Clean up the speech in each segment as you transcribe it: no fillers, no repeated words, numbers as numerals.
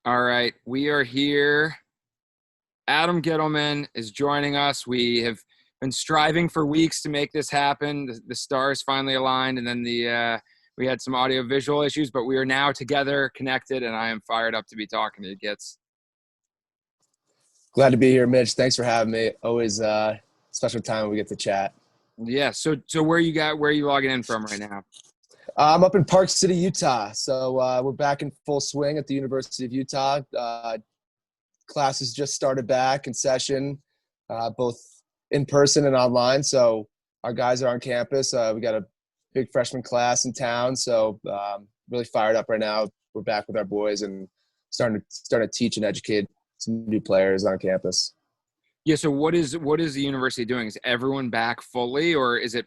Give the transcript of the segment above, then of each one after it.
All right, we are here. Adam Ghitelman is joining us. We have been striving for weeks to make this happen. The stars finally aligned, and then we had some audio visual issues, but we are now together, connected, and I am fired up to be talking to you, Ghits. Glad to be here, Mitch. Thanks for having me. Always special time when we get to chat. Yeah. So where are you logging in from right now? I'm up in Park City, Utah. So we're back in full swing at the University of Utah. Classes just started back in session, both in person and online. So our guys are on campus. We got a big freshman class in town. So really fired up right now. We're back with our boys and starting to teach and educate some new players on campus. Yeah. So what is the university doing? Is everyone back fully, or is it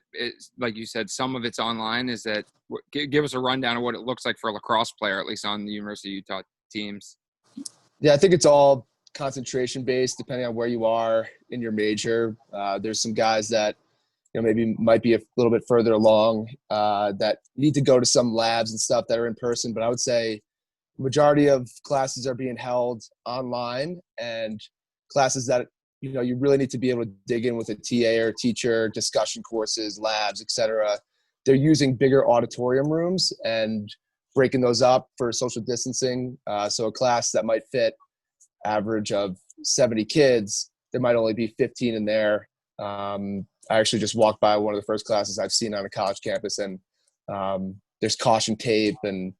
like you said, some of it's online? Is that give us a rundown of what it looks like for a lacrosse player, at least on the University of Utah teams? Yeah, I think it's all concentration based, depending on where you are in your major. There's some guys that maybe might be a little bit further along that need to go to some labs and stuff that are in person. But I would say the majority of classes are being held online, and classes that you really need to be able to dig in with a TA or teacher, discussion courses, labs, etc. They're using bigger auditorium rooms and breaking those up for social distancing. So a class that might fit average of 70 kids, there might only be 15 in there. I actually just walked by one of the first classes I've seen on a college campus, and there's caution tape and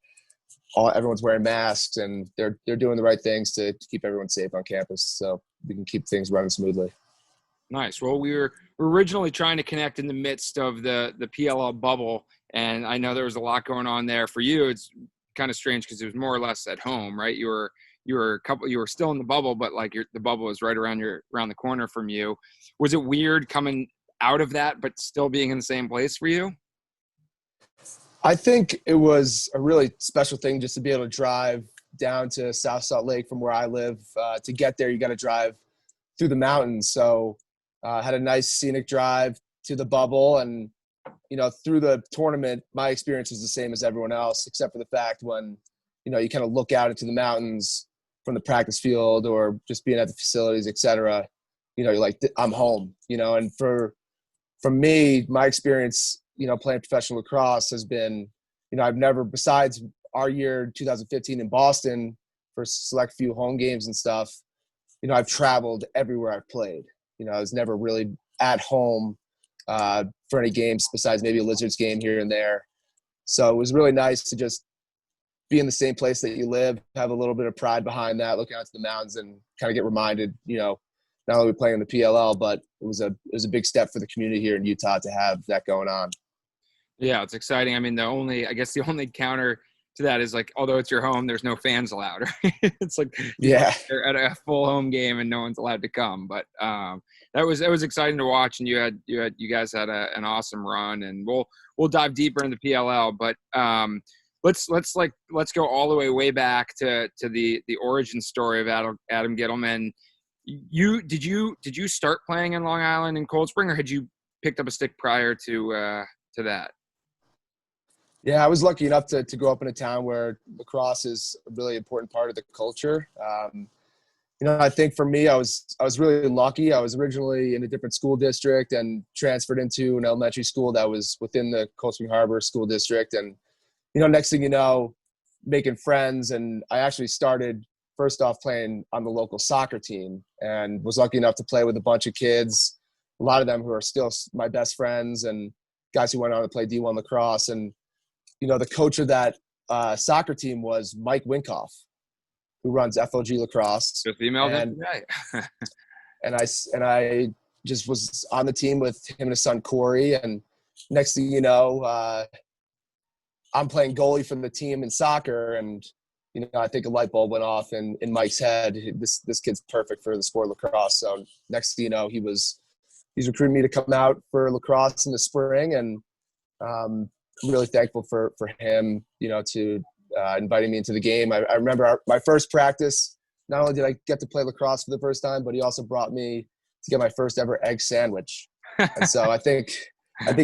everyone's wearing masks, and they're doing the right things to keep everyone safe on campus, so we can keep things running smoothly. Nice. Well, we were originally trying to connect in the midst of the PLL bubble, and I know there was a lot going on there for you. It's kind of strange because it was more or less at home, right? You were still in the bubble, but like the bubble was right around the corner from you. Was it weird coming out of that, but still being in the same place for you? I think it was a really special thing just to be able to drive down to South Salt Lake from where I live. To get there, you got to drive through the mountains. So had a nice scenic drive to the bubble, and through the tournament, my experience was the same as everyone else, except for the fact when you kind of look out into the mountains from the practice field or just being at the facilities, etc. You're like, I'm home. And for me, my experience, playing professional lacrosse has been, I've never, besides our year 2015 in Boston for select few home games and stuff, I've traveled everywhere I've played. I was never really at home for any games besides maybe a Lizards game here and there. So it was really nice to just be in the same place that you live, have a little bit of pride behind that, look out to the mountains and kind of get reminded, not only playing in the PLL, but it was a big step for the community here in Utah to have that going on. Yeah, it's exciting. I mean, the only counter to that is like, although it's your home, there's no fans allowed. Right? It's like you're at a full home game and no one's allowed to come. But that was exciting to watch, and you guys had an awesome run, and we'll dive deeper into PLL. But let's go all the way back to the origin story of Adam Ghitelman. Did you start playing in Long Island in Cold Spring, or had you picked up a stick prior to that? Yeah, I was lucky enough to grow up in a town where lacrosse is a really important part of the culture. I think for me, I was really lucky. I was originally in a different school district and transferred into an elementary school that was within the Cold Spring Harbor School District. And, next thing you know, making friends. And I actually started first off playing on the local soccer team and was lucky enough to play with a bunch of kids, a lot of them who are still my best friends and guys who went on to play D1 lacrosse. And, the coach of that soccer team was Mike Winkoff, who runs FLG Lacrosse. Just emailed him today. and I just was on the team with him and his son Corey. And next thing you know, I'm playing goalie for the team in soccer, and I think a light bulb went off in Mike's head. This kid's perfect for the sport of lacrosse. So next thing you know, he's recruiting me to come out for lacrosse in the spring, and I'm really thankful for him, to inviting me into the game. I remember my first practice, not only did I get to play lacrosse for the first time, but he also brought me to get my first ever egg sandwich. And so I think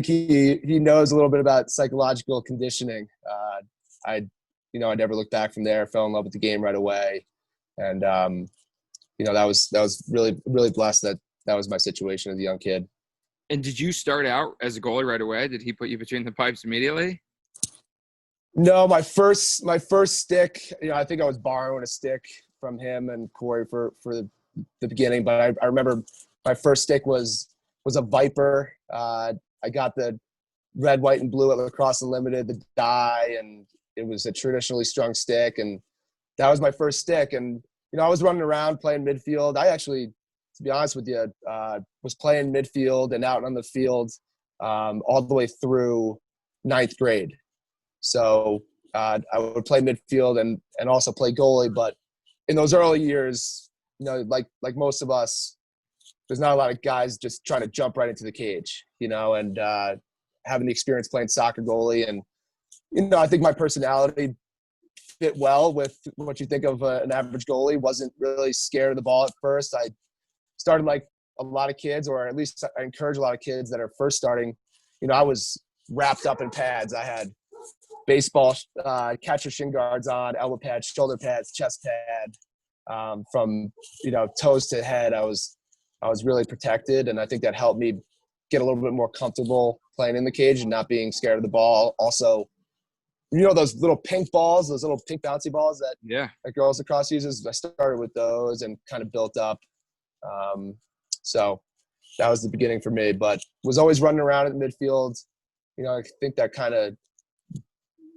he knows a little bit about psychological conditioning. I never looked back from there, fell in love with the game right away. And, that was really, really blessed that was my situation as a young kid. And did you start out as a goalie right away? Did he put you between the pipes immediately? No, my first stick, I think I was borrowing a stick from him and Corey for the beginning, but I remember my first stick was a Viper. I got the red, white, and blue at Lacrosse Unlimited, the die, and it was a traditionally strung stick, and that was my first stick. And I was running around playing midfield. I actually, to be honest with you, was playing midfield and out on the field all the way through ninth grade. So I would play midfield and also play goalie. But in those early years, like most of us, there's not a lot of guys just trying to jump right into the cage, and having the experience playing soccer goalie. And, I think my personality fit well with what you think of an average goalie. Wasn't really scared of the ball at first. I started like a lot of kids, or at least I encourage a lot of kids that are first starting. I was wrapped up in pads. I had baseball catcher shin guards on, elbow pads, shoulder pads, chest pad, from toes to head. I was really protected, and I think that helped me get a little bit more comfortable playing in the cage and not being scared of the ball. Also, those little pink balls, those little pink bouncy balls that girls lacrosse uses. I started with those and kind of built up. So that was the beginning for me, but was always running around in the midfield. I think that kind of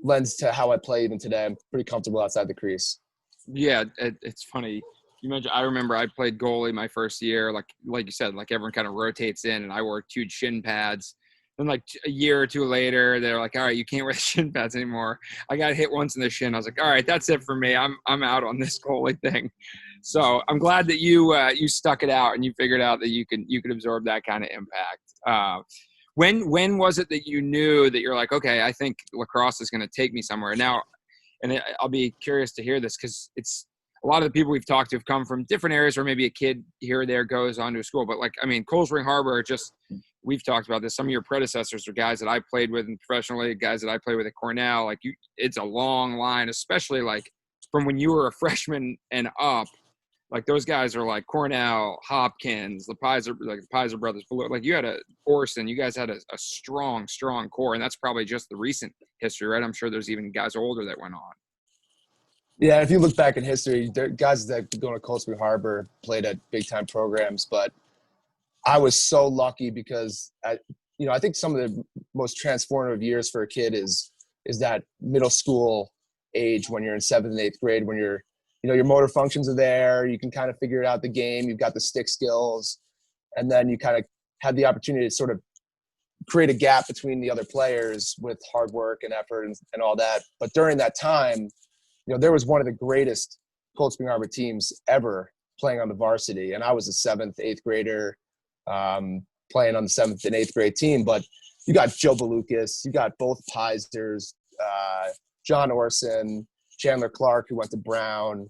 lends to how I play even today. I'm pretty comfortable outside the crease. Yeah, it's funny. You mentioned, I remember I played goalie my first year. Like you said, like everyone kind of rotates in, and I wore huge shin pads. Then like a year or two later, they're like, all right, you can't wear the shin pads anymore. I got hit once in the shin. I was like, all right, that's it for me. I'm out on this goalie thing. So I'm glad that you stuck it out and you figured out that you could absorb that kind of impact. When was it that you knew that you're like, okay, I think lacrosse is going to take me somewhere now? And I'll be curious to hear this, because it's a lot of the people we've talked to have come from different areas where maybe a kid here or there goes on to a school. But Cold Spring Harbor, we've talked about this. Some of your predecessors are guys that I played with in professional league, guys that I played with at Cornell. It's a long line, especially like from when you were a freshman and up. Like those guys are like Cornell, Hopkins, the Pizer brothers. Like you had Orson, you guys had a strong core, and that's probably just the recent history, right? I'm sure there's even guys older that went on. Yeah, if you look back in history, there guys that go to Cold Spring Harbor played at big time programs, but I was so lucky because I think some of the most transformative years for a kid is that middle school age when you're in 7th and 8th grade, when your motor functions are there, you can kind of figure out the game, you've got the stick skills, and then you kind of have the opportunity to sort of create a gap between the other players with hard work and effort and all that. But during that time, there was one of the greatest Cold Spring Harbor teams ever playing on the varsity, and I was a 7th, 8th grader playing on the 7th and 8th grade team. But you got Joe Balukas, you got both Pizers, John Orson, Chandler Clark, who went to Brown,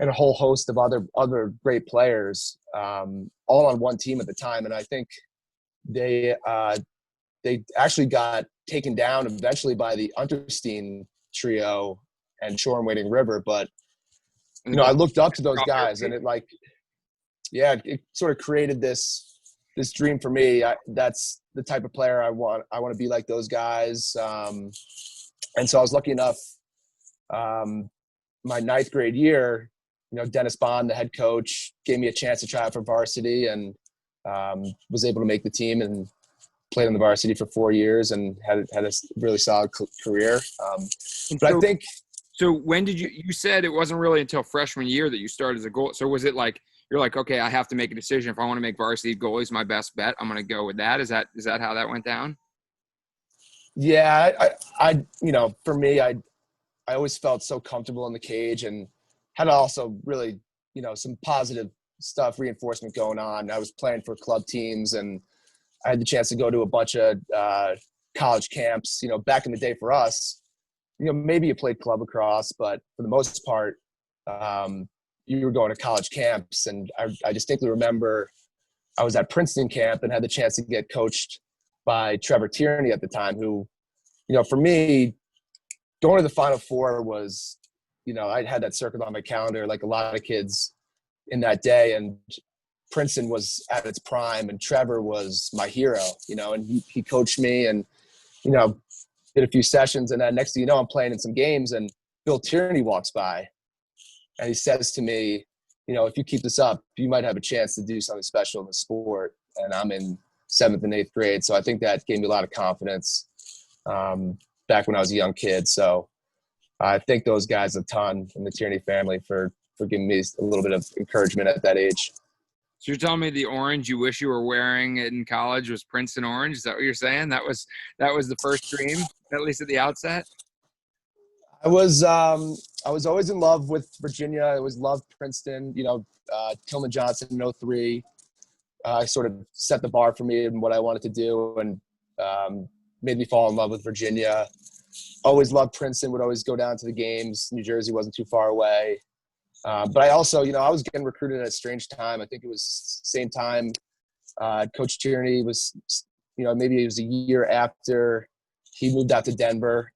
and a whole host of other great players, all on one team at the time. And I think they actually got taken down eventually by the Unterstein trio and Shore and Wading River. But I looked up to those guys, and it sort of created this dream for me. That's the type of player I want. I want to be like those guys. And so I was lucky enough. My 9th grade year, Dennis Bond, the head coach, gave me a chance to try out for varsity, and was able to make the team and played on the varsity for 4 years and had a really solid career. But I think. So when did you said it wasn't really until freshman year that you started as a goalie. So was it like, you're like, okay, I have to make a decision. If I want to make varsity goalies my best bet, I'm going to go with that. Is that how that went down? Yeah, I for me, I always felt so comfortable in the cage and had also really, some positive stuff, reinforcement going on. I was playing for club teams, and I had the chance to go to a bunch of college camps. Back in the day for us, maybe you played club lacrosse, but for the most part, you were going to college camps. And I distinctly remember I was at Princeton camp and had the chance to get coached by Trevor Tierney at the time, who, for me, going to the Final Four was I had that circled on my calendar, like a lot of kids in that day. And Princeton was at its prime, and Trevor was my hero, and he coached me and, did a few sessions. And then next thing you know, I'm playing in some games, and Bill Tierney walks by and he says to me, if you keep this up, you might have a chance to do something special in the sport. And I'm in 7th and 8th grade. So I think that gave me a lot of confidence back when I was a young kid. So I thank those guys a ton in the Tierney family for giving me a little bit of encouragement at that age. So you're telling me the orange you wish you were wearing in college was Princeton orange? Is that what you're saying? That was the first dream, at least at the outset? I was always in love with Virginia. I always loved Princeton. Tillman Johnson in '03 sort of set the bar for me and what I wanted to do, and made me fall in love with Virginia. Always loved Princeton. Would always go down to the games. New Jersey wasn't too far away. But I also, I was getting recruited at a strange time. I think it was the same time Coach Tierney was, maybe it was a year after he moved out to Denver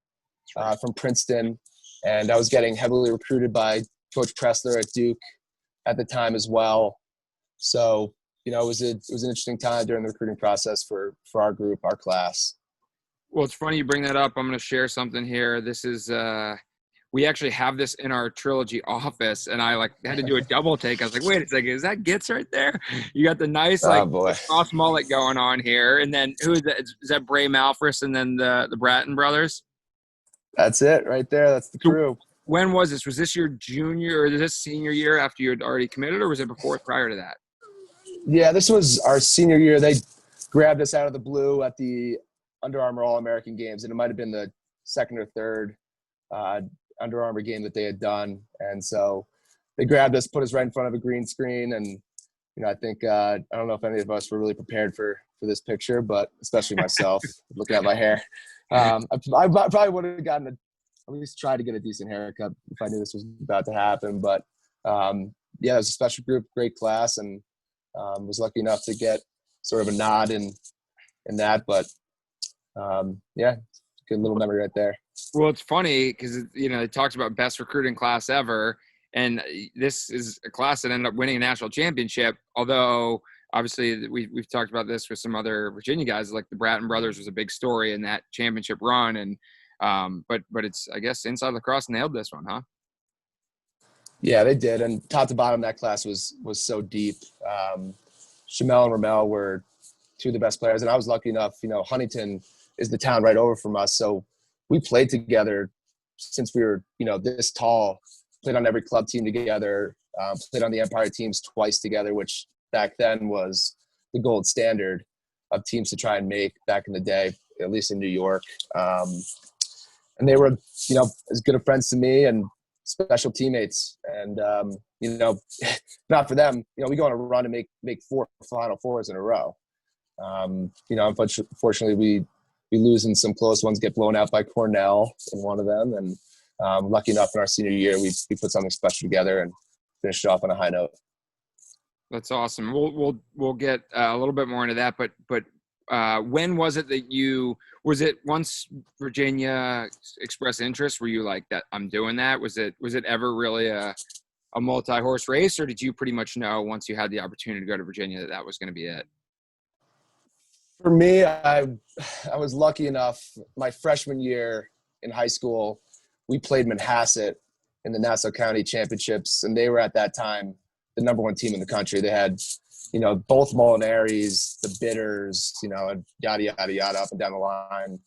from Princeton. And I was getting heavily recruited by Coach Pressler at Duke at the time as well. So, it was an interesting time during the recruiting process for our group, our class. Well, it's funny you bring that up. I'm going to share something here. This is we actually have this in our Trilogy office, and I had to do a double take. I was like, wait a second, is that Ghits right there? You got the nice cross mullet going on here. And then who is that? Is that Bray Malfris and then the Bratton brothers? That's it right there. That's the crew. When was this? Was this your junior or this senior year after you had already committed, or was it before, prior to that? Yeah, this was our senior year. They grabbed us out of the blue at the Under Armour All-American Games, and it might have been the second or third Under Armour game that they had done. And so they grabbed us, put us right in front of a green screen. And, I think, I don't know if any of us were really prepared for this picture, but especially myself, looking at my hair. I probably would have gotten at least tried to get a decent haircut if I knew this was about to happen. But it was a special group, great class, and was lucky enough to get sort of a nod in that. But good little memory right there. Well, it's funny because, it talks about best recruiting class ever. And this is a class that ended up winning a national championship. Although, obviously, we've talked about this with some other Virginia guys, like the Bratton brothers was a big story in that championship run. And but it's, I guess, Inside Lacrosse nailed this one, huh? Yeah, they did. And top to bottom, that class was so deep. Shamel and Ramel were two of the best players. And I was lucky enough, Huntington is the town right over from us. So we played together since we were, this tall, played on every club team together, played on the Empire teams twice together, which back then was the gold standard of teams to try and make back in the day, at least in New York. And they were, as good of friends to me and special teammates. And, not for them, we go on a run and make 4 Final Fours in a row. Unfortunately, we lose in some close ones, get blown out by Cornell in one of them. And lucky enough in our senior year, we put something special together and finished it off on a high note. That's awesome. We'll get a little bit more into that, but when was it that was it once Virginia expressed interest, were you like that I'm doing that? Was it ever really a multi-horse race, or did you pretty much know once you had the opportunity to go to Virginia that was going to be it? For me, I was lucky enough my freshman year in high school, we played Manhasset in the Nassau County Championships, and they were at that time the number 1 team in the country. They had, both Molinaris, the Bitters, and yada, yada, yada, up and down the line.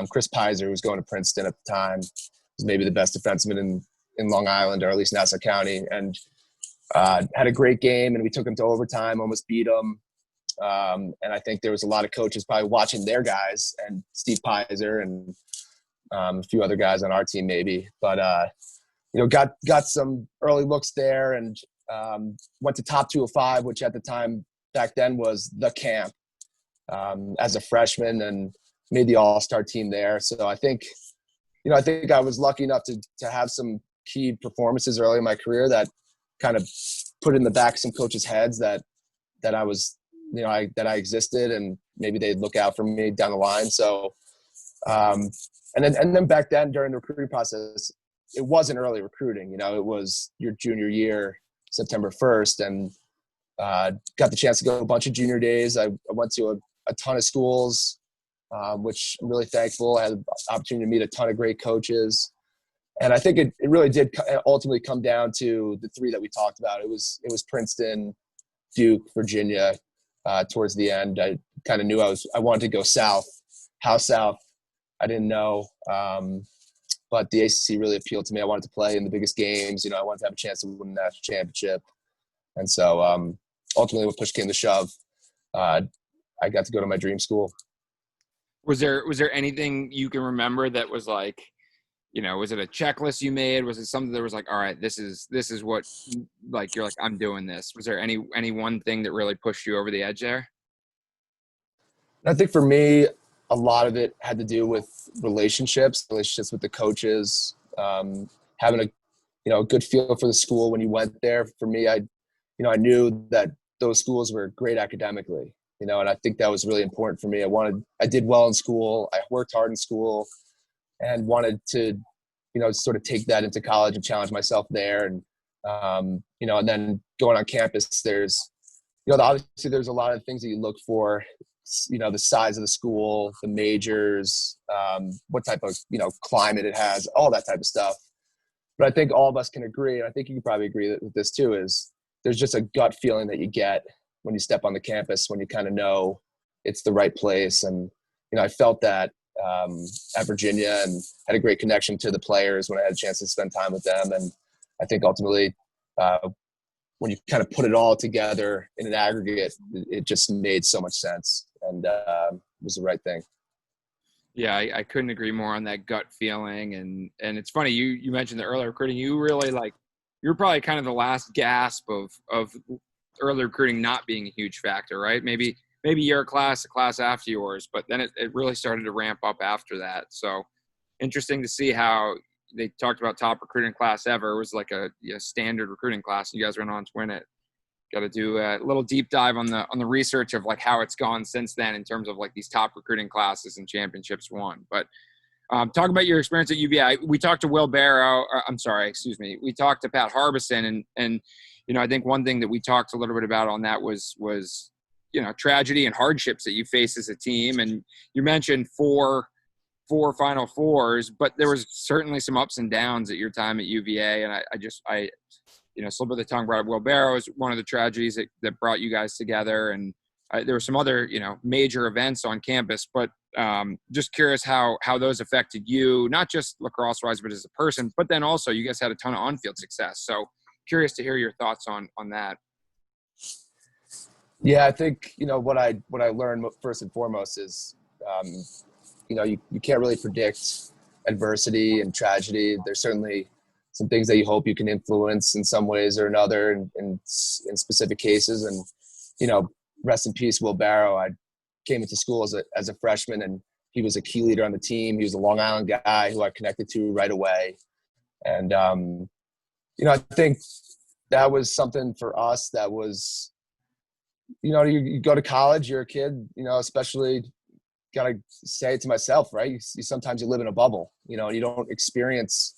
Chris Pizer was going to Princeton at the time. Was maybe the best defenseman in Long Island, or at least Nassau County, and had a great game, and we took him to overtime, almost beat him. And I think there was a lot of coaches probably watching their guys, and Steve Pizer and a few other guys on our team maybe. But, got some early looks there, and went to top 205, which at the time back then was the camp, as a freshman, and made the all-star team there. So I think I was lucky enough to have some key performances early in my career that kind of put in the back of some coaches' heads that I was, that I existed, and maybe they'd look out for me down the line. So, and then back then during the recruiting process, it wasn't early recruiting. It was your junior year, September 1st, and got the chance to go to a bunch of junior days. I went to a ton of schools, which I'm really thankful. I had the opportunity to meet a ton of great coaches. And I think it really did ultimately come down to the three that we talked about. It was Princeton, Duke, Virginia. Towards the end, I kind of knew I wanted to go south. How south, I didn't know. But the ACC really appealed to me. I wanted to play in the biggest games. I wanted to have a chance to win a national championship. And so ultimately, when push came to shove, I got to go to my dream school. Was there anything you can remember that was like, was it a checklist you made? Was it something that was like, all right, this is what, like, you're like, I'm doing this? Was there any one thing that really pushed you over the edge there? I think for me, a lot of it had to do with relationships with the coaches, having a good feel for the school when you went there. For me, I knew that those schools were great academically, and I think that was really important for me. I did well in school. I worked hard in school and wanted to, sort of take that into college and challenge myself there. And, and then going on campus, there's, obviously there's a lot of things that you look for, the size of the school, the majors, what type of, climate it has, all that type of stuff. But I think all of us can agree, and I think you can probably agree with this too, is there's just a gut feeling that you get when you step on the campus, when you kind of know it's the right place. And, I felt that at Virginia, and had a great connection to the players when I had a chance to spend time with them. And I think ultimately, when you kind of put it all together in an aggregate, it just made so much sense, and was the right thing. Yeah, I couldn't agree more on that gut feeling. And it's funny, you mentioned the early recruiting. You really you're probably kind of the last gasp of early recruiting not being a huge factor, right? Maybe your class, a class after yours, but then it really started to ramp up after that. So interesting to see how they talked about top recruiting class ever. It was like a standard recruiting class, and you guys went on to win it. Got to do a little deep dive on the research of like how it's gone since then in terms of like these top recruiting classes and championships won. But talk about your experience at UVA. We talked to Will Barrow. We talked to Pat Harbison, and I think one thing that we talked a little bit about on that was tragedy and hardships that you face as a team. And you mentioned four Final Fours, but there was certainly some ups and downs at your time at UVA. And I slip of the tongue, brought up Will Barrow as one of the tragedies that brought you guys together. And there were some other, major events on campus, but just curious how those affected you, not just lacrosse wise, but as a person, but then also you guys had a ton of on-field success. So curious to hear your thoughts on that. Yeah, I think, what I learned first and foremost is, you can't really predict adversity and tragedy. There's certainly some things that you hope you can influence in some ways or another in specific cases. And, rest in peace, Will Barrow. I came into school as a freshman, and he was a key leader on the team. He was a Long Island guy who I connected to right away. And, I think that was something for us that was, you go to college, you're a kid, especially got to say it to myself, right? Sometimes you live in a bubble, and you don't experience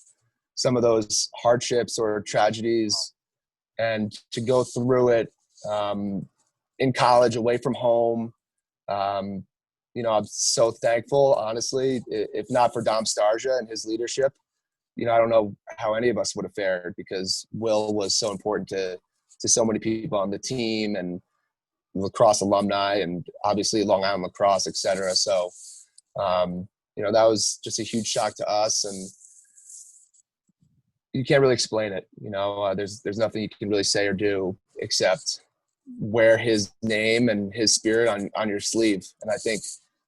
some of those hardships or tragedies, and to go through it in college away from home. I'm so thankful, honestly. If not for Dom Starja and his leadership, I don't know how any of us would have fared, because Will was so important to so many people on the team and lacrosse alumni, and obviously Long Island lacrosse, et cetera. So, that was just a huge shock to us, and you can't really explain it. There's nothing you can really say or do except wear his name and his spirit on your sleeve. And I think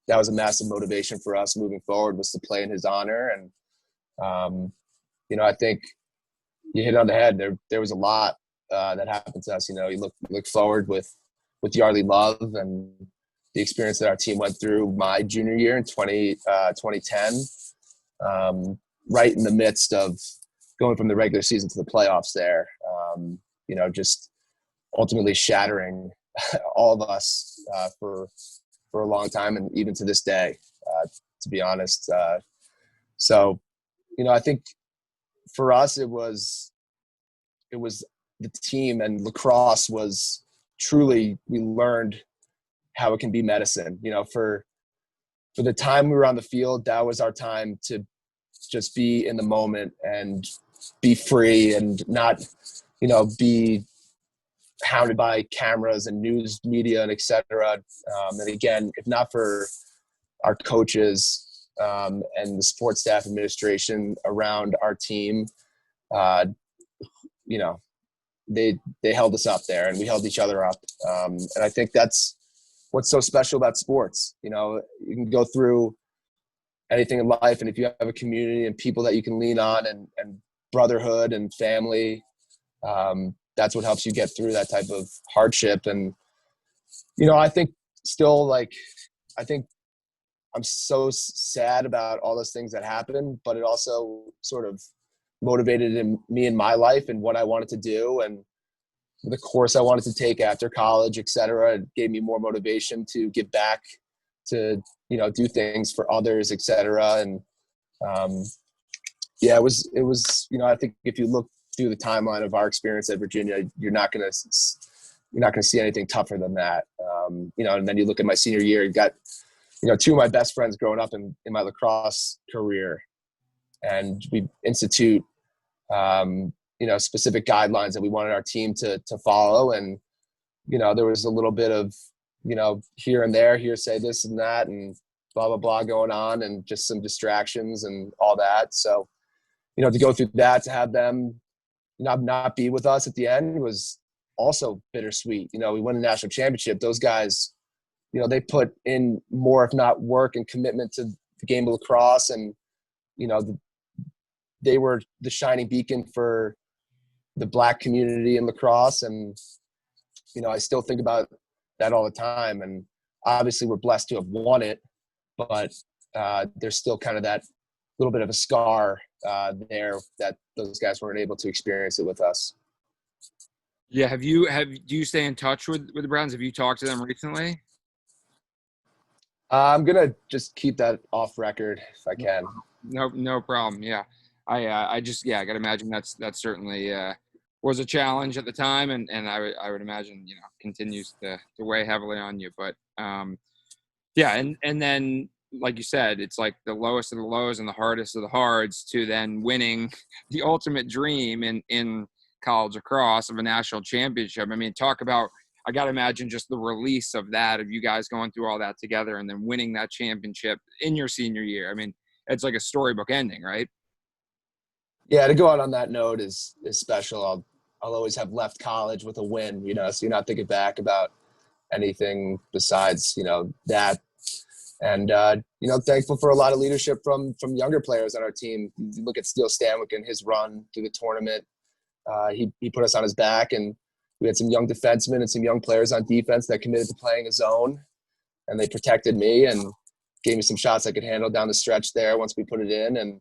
that was a massive motivation for us moving forward, was to play in his honor. And, I think you hit it on the head. There was a lot that happened to us. You look forward with Yarly Love and the experience that our team went through my junior year in 2010, right in the midst of going from the regular season to the playoffs there, just ultimately shattering all of us for a long time, and even to this day, to be honest. So, I think for us, it was the team, and lacrosse was truly, we learned how it can be medicine. For the time we were on the field, that was our time to just be in the moment and be free and not, be hounded by cameras and news media and et cetera. And again, if not for our coaches and the sports staff administration around our team, they held us up there, and we held each other up. And I think that's what's so special about sports. You can go through anything in life, and if you have a community and people that you can lean on, and brotherhood and family, that's what helps you get through that type of hardship. And I think still, I think I'm so sad about all those things that happened, but it also sort of motivated me in my life and what I wanted to do and the course I wanted to take after college, et cetera. It gave me more motivation to give back, to, do things for others, et cetera. And it was, I think if you look through the timeline of our experience at Virginia, you're not going to see anything tougher than that. And then you look at my senior year, you've got, two of my best friends growing up in my lacrosse career, and we institute, specific guidelines that we wanted our team to follow. And, there was a little bit of, here and there, here, say this and that, and blah, blah, blah going on, and just some distractions and all that. So, to go through that, to have them not be with us at the end was also bittersweet. We won a national championship. Those guys, they put in more, if not work and commitment to the game of lacrosse. And, they were the shining beacon for the Black community in lacrosse. And, I still think about that all the time. And obviously we're blessed to have won it, but there's still kind of that little bit of a scar there that those guys weren't able to experience it with us. Yeah. Do you stay in touch with the Browns? Have you talked to them recently? I'm going to just keep that off record if I can. No problem. Yeah. I got to imagine that's certainly was a challenge at the time, and I would imagine continues to weigh heavily on you. But and then like you said, it's like the lowest of the lows and the hardest of the hards to then winning the ultimate dream in college lacrosse of a national championship. I mean, talk about, I got to imagine just the release of that, of you guys going through all that together and then winning that championship in your senior year. I mean, it's like a storybook ending, right? Yeah, to go out on that note is special. I'll always have left college with a win, so you're not thinking back about anything besides, that. And, thankful for a lot of leadership from younger players on our team. You look at Steele Stanwyck and his run through the tournament. He put us on his back, and we had some young defensemen and some young players on defense that committed to playing a zone, and they protected me and gave me some shots I could handle down the stretch there once we put it in. And,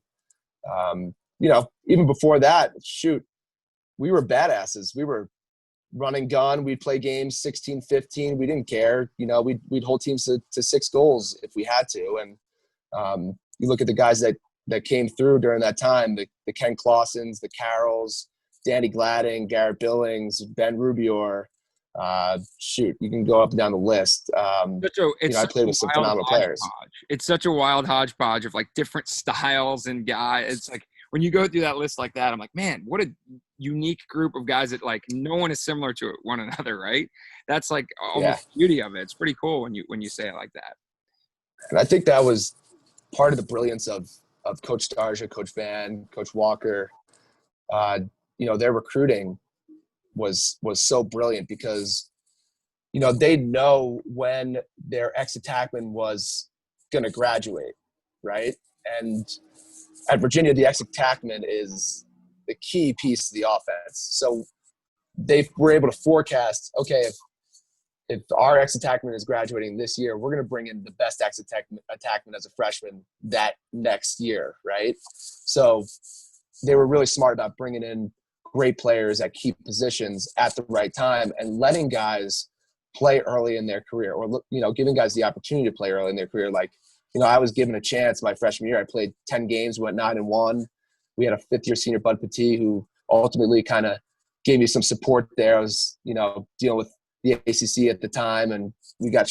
even before that, we were badasses. We were running gun. We'd play games 16-15. We didn't care. We'd hold teams to 6 goals if we had to. And you look at the guys that came through during that time, the Ken Clausens, the Carrolls, Danny Gladding, Garrett Billings, Ben Rubior. You can go up and down the list. I played with some phenomenal players. It's such a wild hodgepodge of like different styles and guys. It's like when you go through that list like that, I'm like, man, what a unique group of guys that like no one is similar to one another, right? That's like almost the beauty of it. It's pretty cool when you say it like that. And I think that was part of the brilliance of Coach Starja, Coach Van, Coach Walker. Their recruiting was so brilliant because, they know when their ex-attackman was going to graduate, right? And at Virginia, the ex-attackman is the key piece to the offense. So they were able to forecast, okay, if our ex-attackman is graduating this year, we're going to bring in the best ex-attackman as a freshman that next year, right? So they were really smart about bringing in great players at key positions at the right time and letting guys play early in their career, or, giving guys the opportunity to play early in their career. Like, I was given a chance my freshman year. I played 10 games, went 9-1. we had a fifth-year senior, Bud Petit, who ultimately kind of gave me some support there. I was, dealing with the ACC at the time, and we got,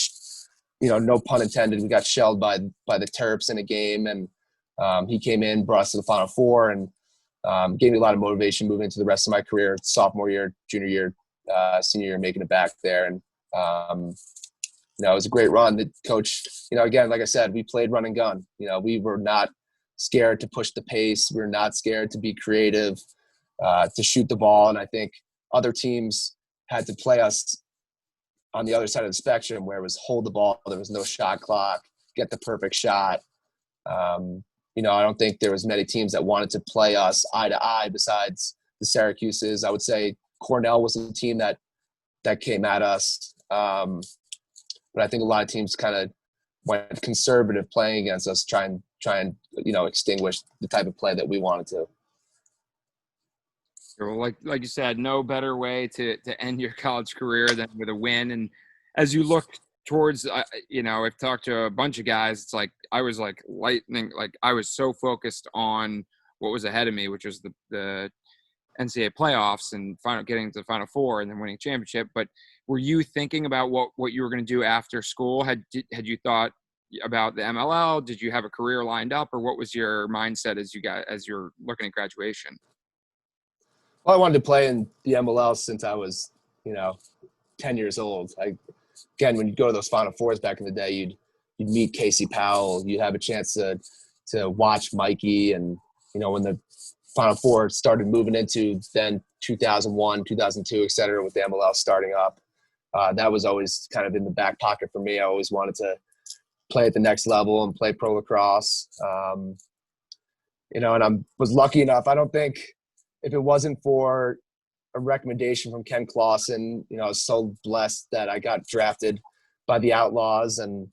no pun intended, we got shelled by the Terps in a game, and he came in, brought us to the Final Four, and gave me a lot of motivation moving into the rest of my career, sophomore year, junior year, senior year, making it back there. And, it was a great run. The coach, again, like I said, we played run and gun. We were not scared to push the pace. We were not scared to be creative, to shoot the ball. And I think other teams had to play us on the other side of the spectrum, where it was hold the ball. There was no shot clock, get the perfect shot. I don't think there was many teams that wanted to play us eye to eye besides the Syracuses. I would say Cornell was a team that came at us. But I think a lot of teams kind of went conservative playing against us, try and extinguish the type of play that we wanted to. Well, like you said, no better way to end your college career than with a win. And as you look towards, I've talked to a bunch of guys. It's like I was like lightning. Like I was so focused on what was ahead of me, which was the NCAA playoffs and getting to the Final Four and then winning a championship. But were you thinking about what you were going to do after school? Had you thought about the MLL? Did you have a career lined up, or what was your mindset as you're looking at graduation? Well, I wanted to play in the MLL since I was, 10 years old. Again, when you go to those Final Fours back in the day, you'd meet Casey Powell. You'd have a chance to watch Mikey, and when the Final Four started moving into then 2001, 2002, et cetera, with the MLL starting up. That was always kind of in the back pocket for me. I always wanted to play at the next level and play pro lacrosse. And I was lucky enough. I don't think if it wasn't for a recommendation from Ken Clausen, I was so blessed that I got drafted by the Outlaws and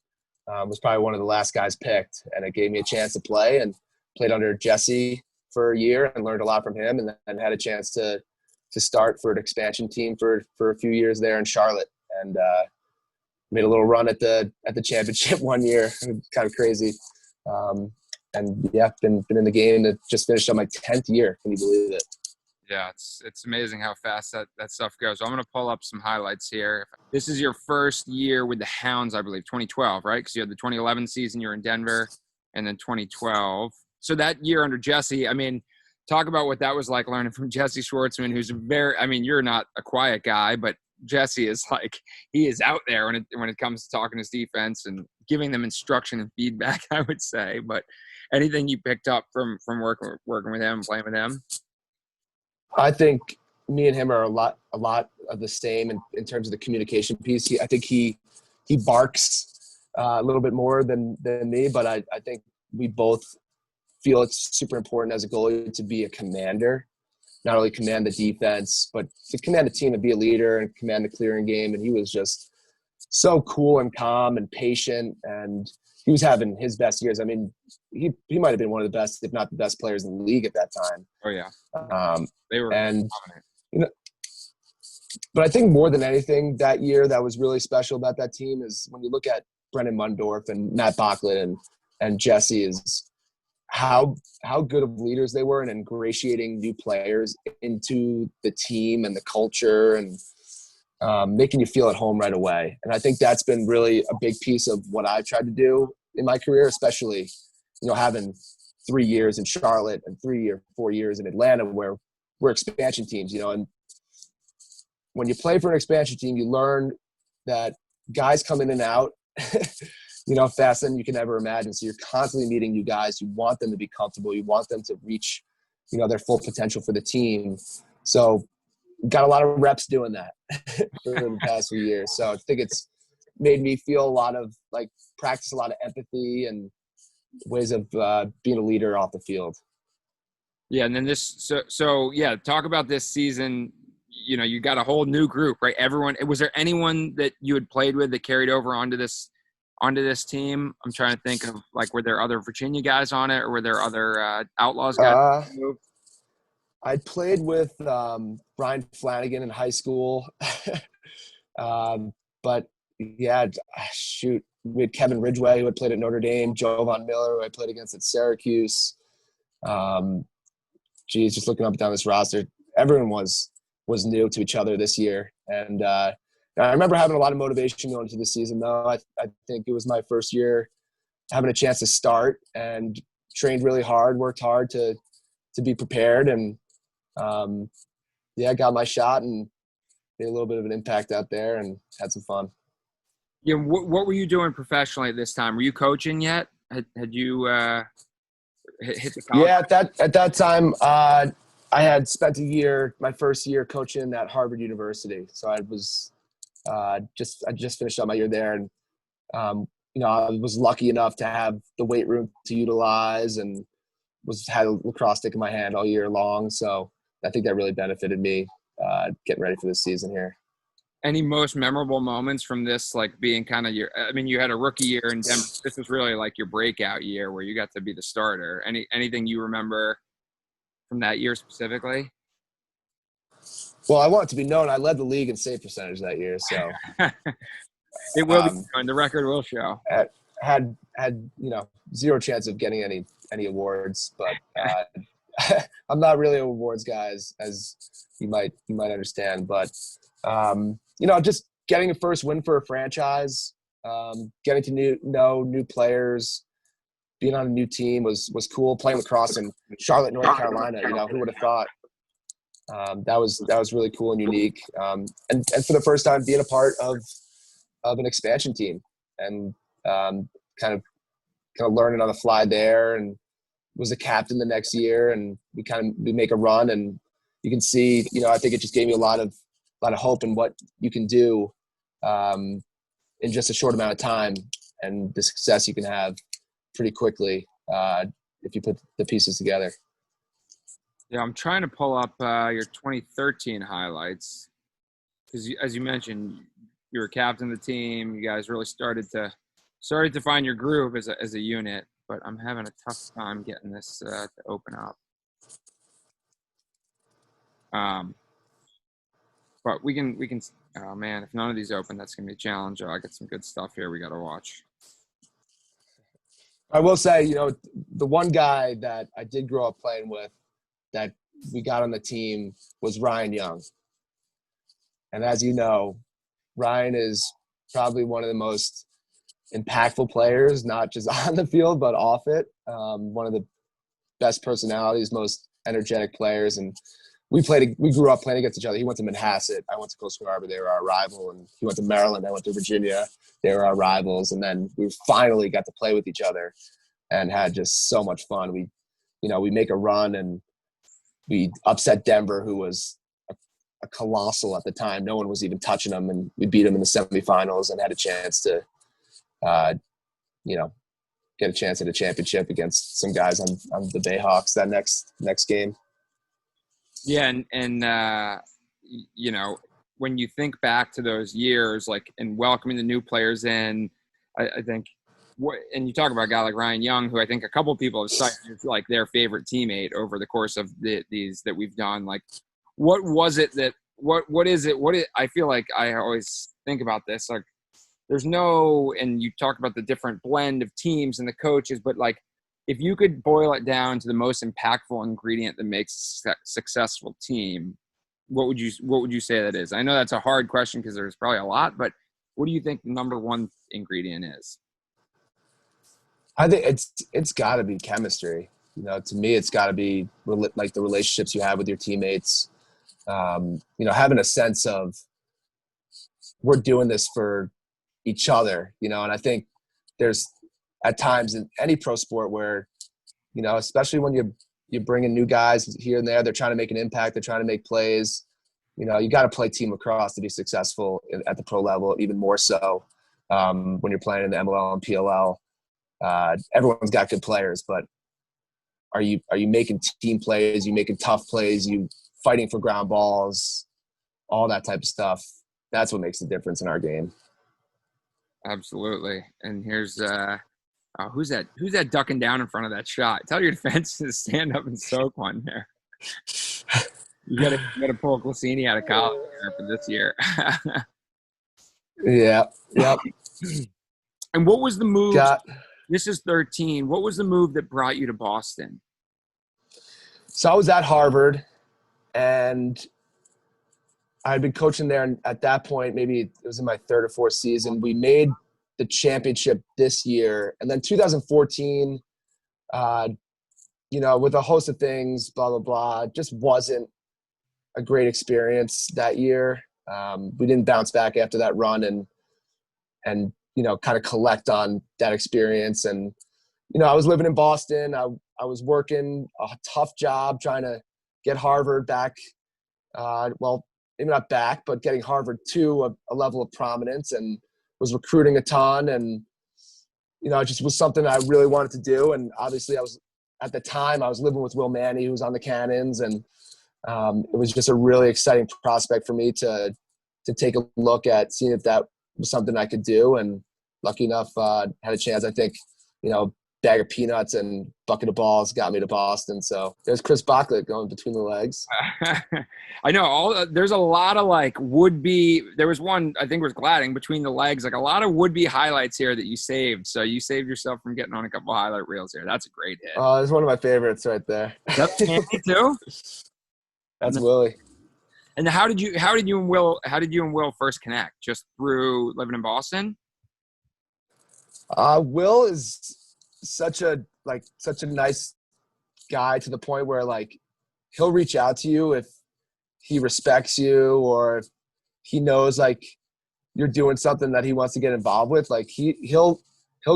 was probably one of the last guys picked. And it gave me a chance to play, and played under Jesse for a year and learned a lot from him, and then had a chance to start for an expansion team for a few years there in Charlotte, and made a little run at the championship one year. Kind of crazy. And yeah, been in the game. That just finished on my 10th year. Can you believe it? Yeah, it's amazing how fast that stuff goes. So I'm going to pull up some highlights here. This is your first year with the Hounds, I believe, 2012, right? Because you had the 2011 season, you were in Denver, and then 2012. So that year under Jesse, I mean, talk about what that was like learning from Jesse Schwartzman, who's you're not a quiet guy, but Jesse is like, he is out there when it comes to talking his defense and giving them instruction and feedback, I would say. But anything you picked up from working with him, playing with him? I think me and him are a lot of the same in terms of the communication piece. I think he barks a little bit more than me, but I think we both feel it's super important as a goalie to be a commander, not only command the defense, but to command the team and be a leader and command the clearing game. And he was just so cool and calm and patient, and he was having his best years. I mean, he might have been one of the best, if not the best players in the league at that time. Oh yeah. They were dominant. But I think more than anything that year that was really special about that team is when you look at Brendan Mundorf and Matt Backlund and Jesse, is how good of leaders they were in ingratiating new players into the team and the culture, and making you feel at home right away. And I think that's been really a big piece of what I've tried to do in my career, especially, having 3 years in Charlotte and 3 or 4 years in Atlanta, where we're expansion teams, and when you play for an expansion team, you learn that guys come in and out, faster than you can ever imagine. So you're constantly meeting new guys. You want them to be comfortable. You want them to reach, their full potential for the team. So got a lot of reps doing that for the past few years. So I think it's made me feel a lot of practice a lot of empathy and ways of being a leader off the field. Yeah. And then talk about this season. You got a whole new group, right? Was there anyone that you had played with that carried over onto this team? I'm trying to think of were there other Virginia guys on it, or were there other Outlaws guys? I played with Brian Flanagan in high school. But yeah, shoot, we had Kevin Ridgway, who had played at Notre Dame, Jovan Miller, who I played against at Syracuse. geez, just looking up and down this roster, everyone was new to each other this year. And I remember having a lot of motivation going into the season, though. I think it was my first year having a chance to start and trained really hard, worked hard to be prepared. And, I got my shot and made a little bit of an impact out there and had some fun. Yeah, what were you doing professionally at this time? Were you coaching yet? Had you hit the college? Yeah, at that time, I had spent my first year coaching at Harvard University. So I was I just finished up my year there, and I was lucky enough to have the weight room to utilize, and had a lacrosse stick in my hand all year long. So I think that really benefited me getting ready for this season here. Any most memorable moments from this, like being kind of you had a rookie year in Denver. This was really like your breakout year where you got to be the starter. Anything you remember from that year specifically? Well, I want it to be known I led the league in save percentage that year. So it will be shown. The record will show. Had zero chance of getting any awards, but I'm not really an awards guy, as you might understand. But just getting a first win for a franchise, getting to know new players, being on a new team was cool. Playing lacrosse in Charlotte, North Carolina, who would have thought? That was really cool and unique. And for the first time, being a part of an expansion team, and kind of learning on the fly there, and was a captain the next year, and we make a run, and you can see, I think it just gave me a lot of hope in what you can do in just a short amount of time, and the success you can have pretty quickly if you put the pieces together. Yeah, I'm trying to pull up your 2013 highlights because, as you mentioned, you were captain of the team. You guys really started to find your groove as a unit. But I'm having a tough time getting this to open up. But we can. Oh man, if none of these open, that's gonna be a challenge. I got some good stuff here. We got to watch. I will say, the one guy that I did grow up playing with, that we got on the team, was Ryan Young. And as you know, Ryan is probably one of the most impactful players, not just on the field, but off it. One of the best personalities, most energetic players. And we grew up playing against each other. He went to Manhasset. I went to Coastal Harbor. They were our rival. And he went to Maryland. I went to Virginia. They were our rivals. And then we finally got to play with each other and had just so much fun. We make a run, and we upset Denver, who was a colossal at the time. No one was even touching them, and we beat them in the semifinals and had a chance to, get a chance at a championship against some guys on the Bayhawks that next game. Yeah, and when you think back to those years, like, and welcoming the new players in, I think. And you talk about a guy like Ryan Young, who I think a couple of people have cited as like their favorite teammate over the course of these that we've done. Like, what was it that what is it? I feel like I always think about this. Like, there's no, and you talk about the different blend of teams and the coaches, but like, if you could boil it down to the most impactful ingredient that makes a successful team, what would you say that is? I know that's a hard question because there's probably a lot, but what do you think the number one ingredient is? I think it's got to be chemistry. To me, it's got to be like the relationships you have with your teammates. Having a sense of, we're doing this for each other. And I think there's at times in any pro sport where, especially when you bring in new guys here and there, they're trying to make an impact, they're trying to make plays. You got to play team lacrosse to be successful at the pro level, even more so when you're playing in the MLL and PLL. Everyone's got good players, but are you making team plays? You making tough plays? You fighting for ground balls? All that type of stuff. That's what makes the difference in our game. Absolutely. And here's who's that ducking down in front of that shot? Tell your defense to stand up and soak one there. You gotta pull Glacini out of college for this year. Yeah. Yep. And what was the move? This is 13. What was the move that brought you to Boston? So I was at Harvard, and I had been coaching there. And at that point, maybe it was in my third or fourth season, we made the championship this year. And then 2014, with a host of things, blah, blah, blah, just wasn't a great experience that year. We didn't bounce back after that run and kind of collect on that experience. And, I was living in Boston. I was working a tough job trying to get Harvard back. Maybe not back, but getting Harvard to a level of prominence, and was recruiting a ton. And, it just was something I really wanted to do. And obviously at the time I was living with Will Manny, who was on the Cannons. And it was just a really exciting prospect for me to take a look at, seeing if that was something I could do. And lucky enough, had a chance. I think, bag of peanuts and bucket of balls got me to Boston. So there's Chris Bachlet going between the legs. I know there's a lot of there was one, I think it was gladding between the legs, like a lot of would-be highlights here that you saved. So you saved yourself from getting on a couple of highlight reels here. That's a great hit. Oh, it's one of my favorites right there. That's Andy too? That's Willie. And how did you and Will first connect? Just through living in Boston? Will is such a nice guy, to the point where he'll reach out to you if he respects you, or if he knows you're doing something that he wants to get involved with. He'll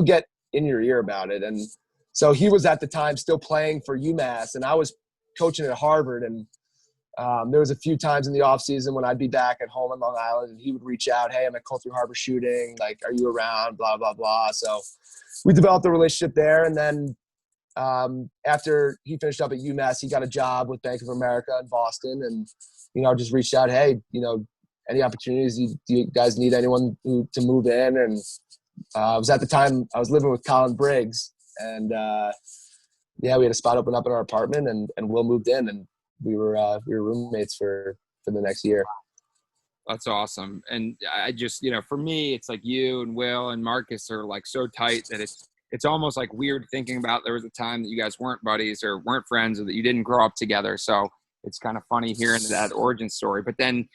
get in your ear about it. And so he was at the time still playing for UMass, and I was coaching at Harvard. And there was a few times in the off season when I'd be back at home in Long Island, and he would reach out, "Hey, I'm at Cold Through Harbor shooting. Are you around?" Blah, blah, blah. So we developed a relationship there. And then after he finished up at UMass, he got a job with Bank of America in Boston. And, just reached out, "Hey, any opportunities? Do you guys need anyone to move in?" And it was at the time I was living with Colin Briggs. And, we had a spot open up in our apartment, and Will moved in, and we were roommates for the next year. That's awesome. And I just, for me, it's you and Will and Marcus are so tight that it's almost weird thinking about there was a time that you guys weren't buddies or weren't friends, or that you didn't grow up together. So it's kind of funny hearing that origin story. But then,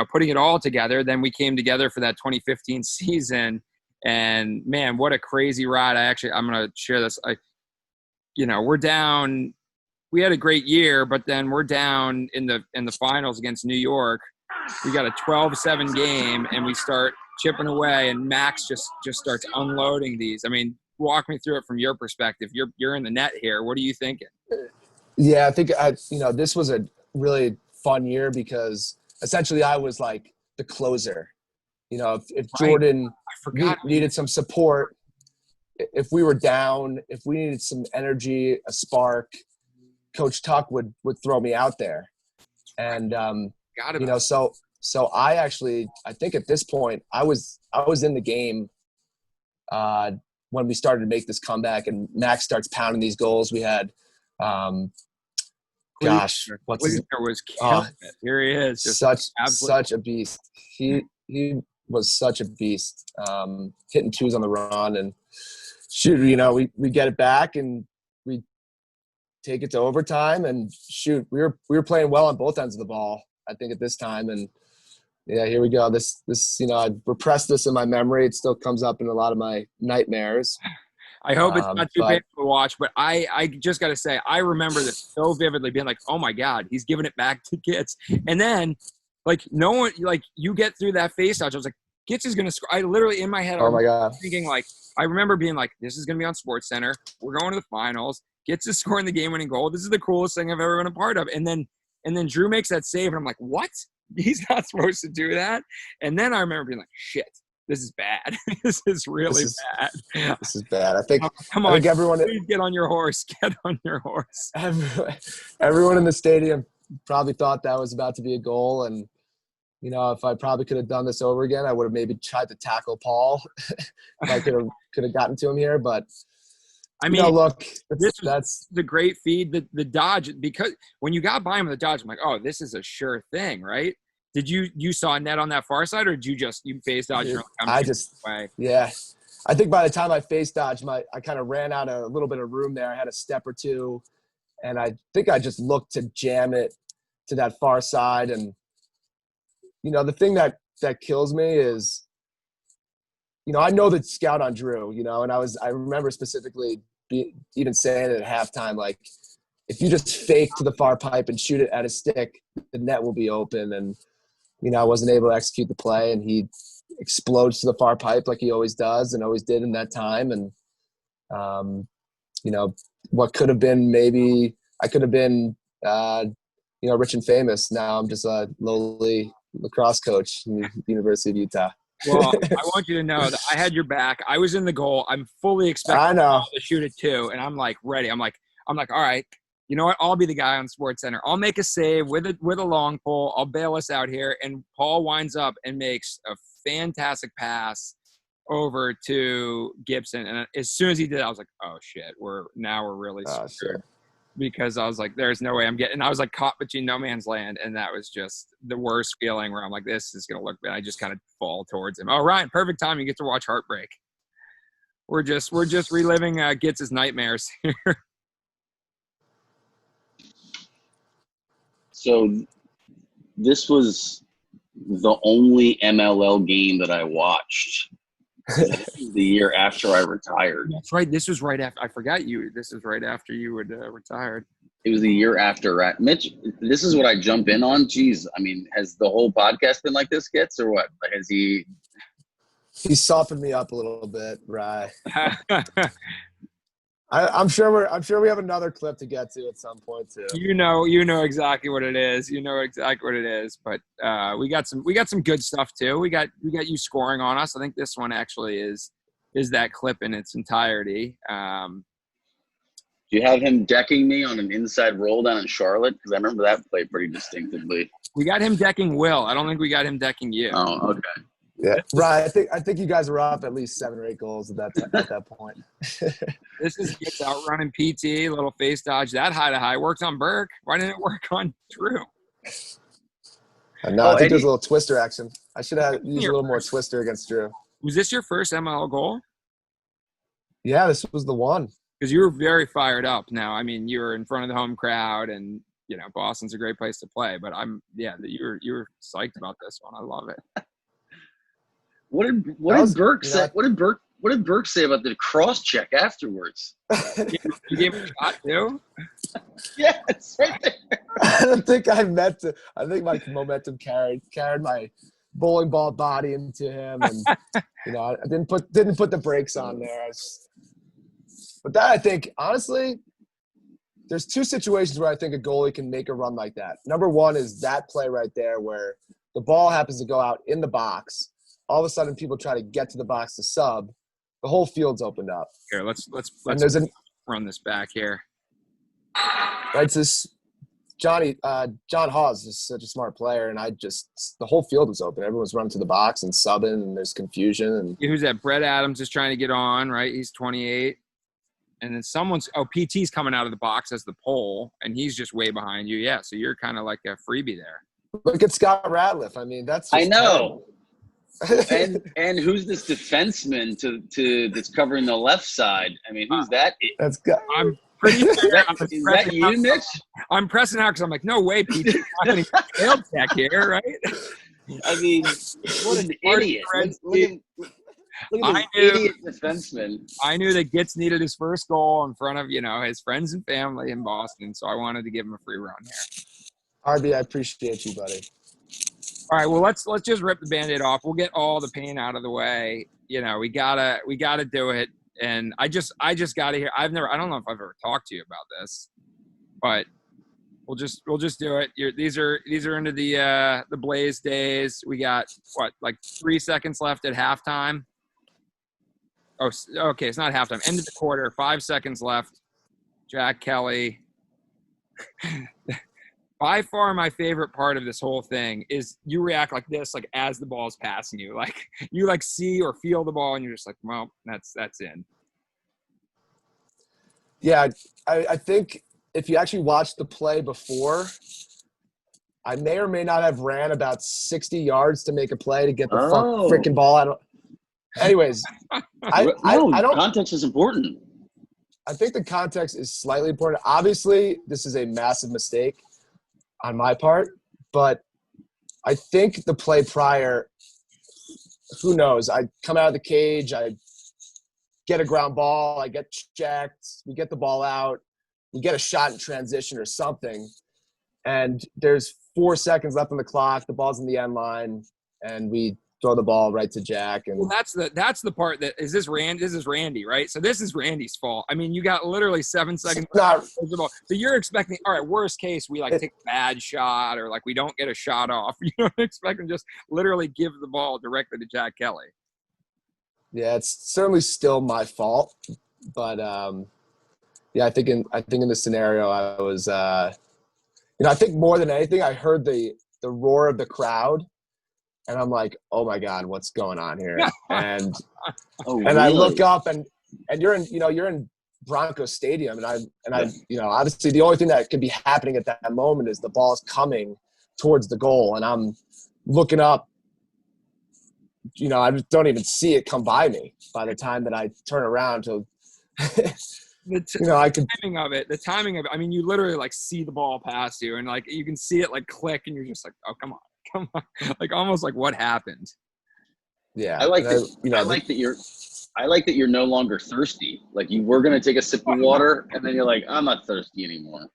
putting it all together, then we came together for that 2015 season. And man, what a crazy ride. I'm going to share this. We're down. We had a great year, but then we're down in the finals against New York. We got a 12-7 game, and we start chipping away, and Max just starts unloading these. I mean, walk me through it from your perspective. You're in the net here. What are you thinking? Yeah, I think this was a really fun year, because essentially I was the closer. If Jordan needed some support, if we were down, if we needed some energy, a spark, Coach Tuck would throw me out there. And so I think at this point I was in the game when we started to make this comeback, and Max starts pounding these goals. We had what's his name? Was killing it. Here he is, just such a beast. He was such a beast, hitting twos on the run, and shoot, we get it back, and we take it to overtime, and shoot, we were playing well on both ends of the ball, I think, at this time. And yeah, here we go. This I repressed this in my memory. It still comes up in a lot of my nightmares. I hope it's not too painful to watch, but I just got to say, I remember this so vividly, being oh my God, he's giving it back to Ghits. And then no one, you get through that face dodge. I was Ghits is going to score. I literally, in my head, oh my God, thinking I remember being this is going to be on SportsCenter. We're going to the finals. Ghits is scoring the game-winning goal. This is the coolest thing I've ever been a part of. And then Drew makes that save, and I'm what? He's not supposed to do that. And then I remember being shit, this is bad. This is really bad. This is bad. I think come on, everyone, please get on your horse. Get on your horse. Everyone in the stadium probably thought that was about to be a goal, and if I probably could have done this over again, I would have maybe tried to tackle Paul. If I could have gotten to him here, but I mean, look, that's the great feed. The dodge, because when you got by him with the dodge, I'm oh, this is a sure thing, right? Did you saw a net on that far side, or did you face dodge? Yeah. I think by the time I face dodged, I kind of ran out a little bit of room there. I had a step or two, And I think I just looked to jam it to that far side. And, the thing that kills me is, I know the scout on Drew, and I remember specifically even saying it at halftime, like, if you just fake to the far pipe and shoot it at a stick, the net will be open. And, I wasn't able to execute the play, and he explodes to the far pipe like he always does and always did in that time. And, what could have been, maybe I could have been, rich and famous. Now I'm just a lowly lacrosse coach in the University of Utah. Well, I want you to know that I had your back. I was in the goal. I'm fully expecting to shoot it too, and I'm like ready. I'm like, all right. You know what? I'll be the guy on SportsCenter. I'll make a save with a long pole. I'll bail us out here, and Paul winds up and makes a fantastic pass over to Gibson. And as soon as he did, I was like, oh shit, we're really screwed. Sure. Because I was like, there's no way I'm getting. I was like caught between no man's land, and that was just the worst feeling. Where I'm like, this is gonna look bad. I just kind of fall towards him. Oh, Ryan, perfect time. You get to watch Heartbreak. We're just reliving Ghits' nightmares here. So this was the only MLL game that I watched. This was the year after I retired. That's right. This was right after. I forgot you. This is right after you had retired. It was the year after. Mitch, this is what I jump in on. Jeez, I mean, has the whole podcast been like this, Ghits, or what? Like, has he? He softened me up a little bit, right? I'm sure we have another clip to get to at some point too. You know exactly what it is. But we got some good stuff too. We got you scoring on us. I think this one actually is that clip in its entirety. Do you have him decking me on an inside roll down in Charlotte? Because I remember that play pretty distinctively. We got him decking Will. I don't think we got him decking you. Oh, okay. Yeah, right. I think you guys were up at least 7 or 8 goals at that point. This is Ghits outrunning PT, little face dodge. That high to high worked on Burke. Why didn't it work on Drew? No, I think there's a little twister action. I should have used a little more twister against Drew. Was this your first ML goal? Yeah, this was the one. Because you were very fired up. Now, I mean, you were in front of the home crowd, and Boston's a great place to play. But you were psyched about this one. I love it. What did Burke say? What did Burke say about the cross check afterwards? You gave him a shot too? Yeah, it's right there. I don't think I meant to. I think my momentum carried my bowling ball body into him, and I didn't put the brakes on there. But that, I think, honestly, there's 2 situations where I think a goalie can make a run like that. Number one is that play right there where the ball happens to go out in the box. All of a sudden, people try to get to the box to sub. The whole field's opened up. Here, let's run this back here. Right, this John Hawes is such a smart player, and the whole field was open. Everyone's running to the box and subbing, and there's confusion. And who's that? Brett Adams is trying to get on, right? He's 28. And then PT's coming out of the box as the pole, and he's just way behind you. Yeah, so you're kind of like a freebie there. Look at Scott Ratliff. I mean, that's just I know. and who's this defenseman that's covering the left side? I mean, who's that? That's good. I'm pretty sure. Is that you, Mitch? I'm pressing out because I'm like, no way, PT's not going to get tail check here, right? I mean, what an idiot. Look at this idiot defenseman. I knew that Ghits needed his first goal in front of, his friends and family in Boston, so I wanted to give him a free run here. RB, I appreciate you, buddy. All right, well, let's just rip the Band-Aid off. We'll get all the pain out of the way. We gotta do it. And I just gotta hear. I don't know if I've ever talked to you about this, but we'll just do it. These are into the Blaze days. We got like 3 seconds left at halftime. Oh, okay. It's not halftime. End of the quarter. 5 seconds left. Jack Kelly. By far, my favorite part of this whole thing is you react like this, like as the ball's passing you, like you like see or feel the ball, and you're just like, well, that's in. Yeah, I think if you actually watched the play before, I may or may not have ran about 60 yards to make a play to get the freaking ball out. Anyways, I don't. Context is important. I think the context is slightly important. Obviously, this is a massive mistake on my part, but I think the play prior, who knows? I come out of the cage, I get a ground ball, I get checked, we get the ball out, we get a shot in transition or something, and there's 4 seconds left on the clock, the ball's in the end line, and we throw the ball right to Jack. And Well, that's the part that is this Randy. This is Randy, right? So this is Randy's fault. I mean, you got literally 7 seconds. not, So you're expecting, all right, worst case, we like take a bad shot or like we don't get a shot off. You don't expect him just literally give the ball directly to Jack Kelly. yeah, it's certainly still my fault, but yeah, I think in this scenario, I was, I think more than anything, I heard the roar of the crowd, and I'm like, oh my God, what's going on here? And Really? I look up, and you're in Broncos Stadium, and I obviously the only thing that could be happening at that moment is the ball's coming towards the goal, and I'm looking up. I just don't even see it come by me by the time that I turn around to. The timing of it. I mean, you literally like see the ball pass you, and like you can see it like click, and you're just like, oh, come on, like almost like what happened. Yeah, I like that. I like that you're no longer thirsty. Like you were gonna take a sip of water, and then you're like, I'm not thirsty anymore.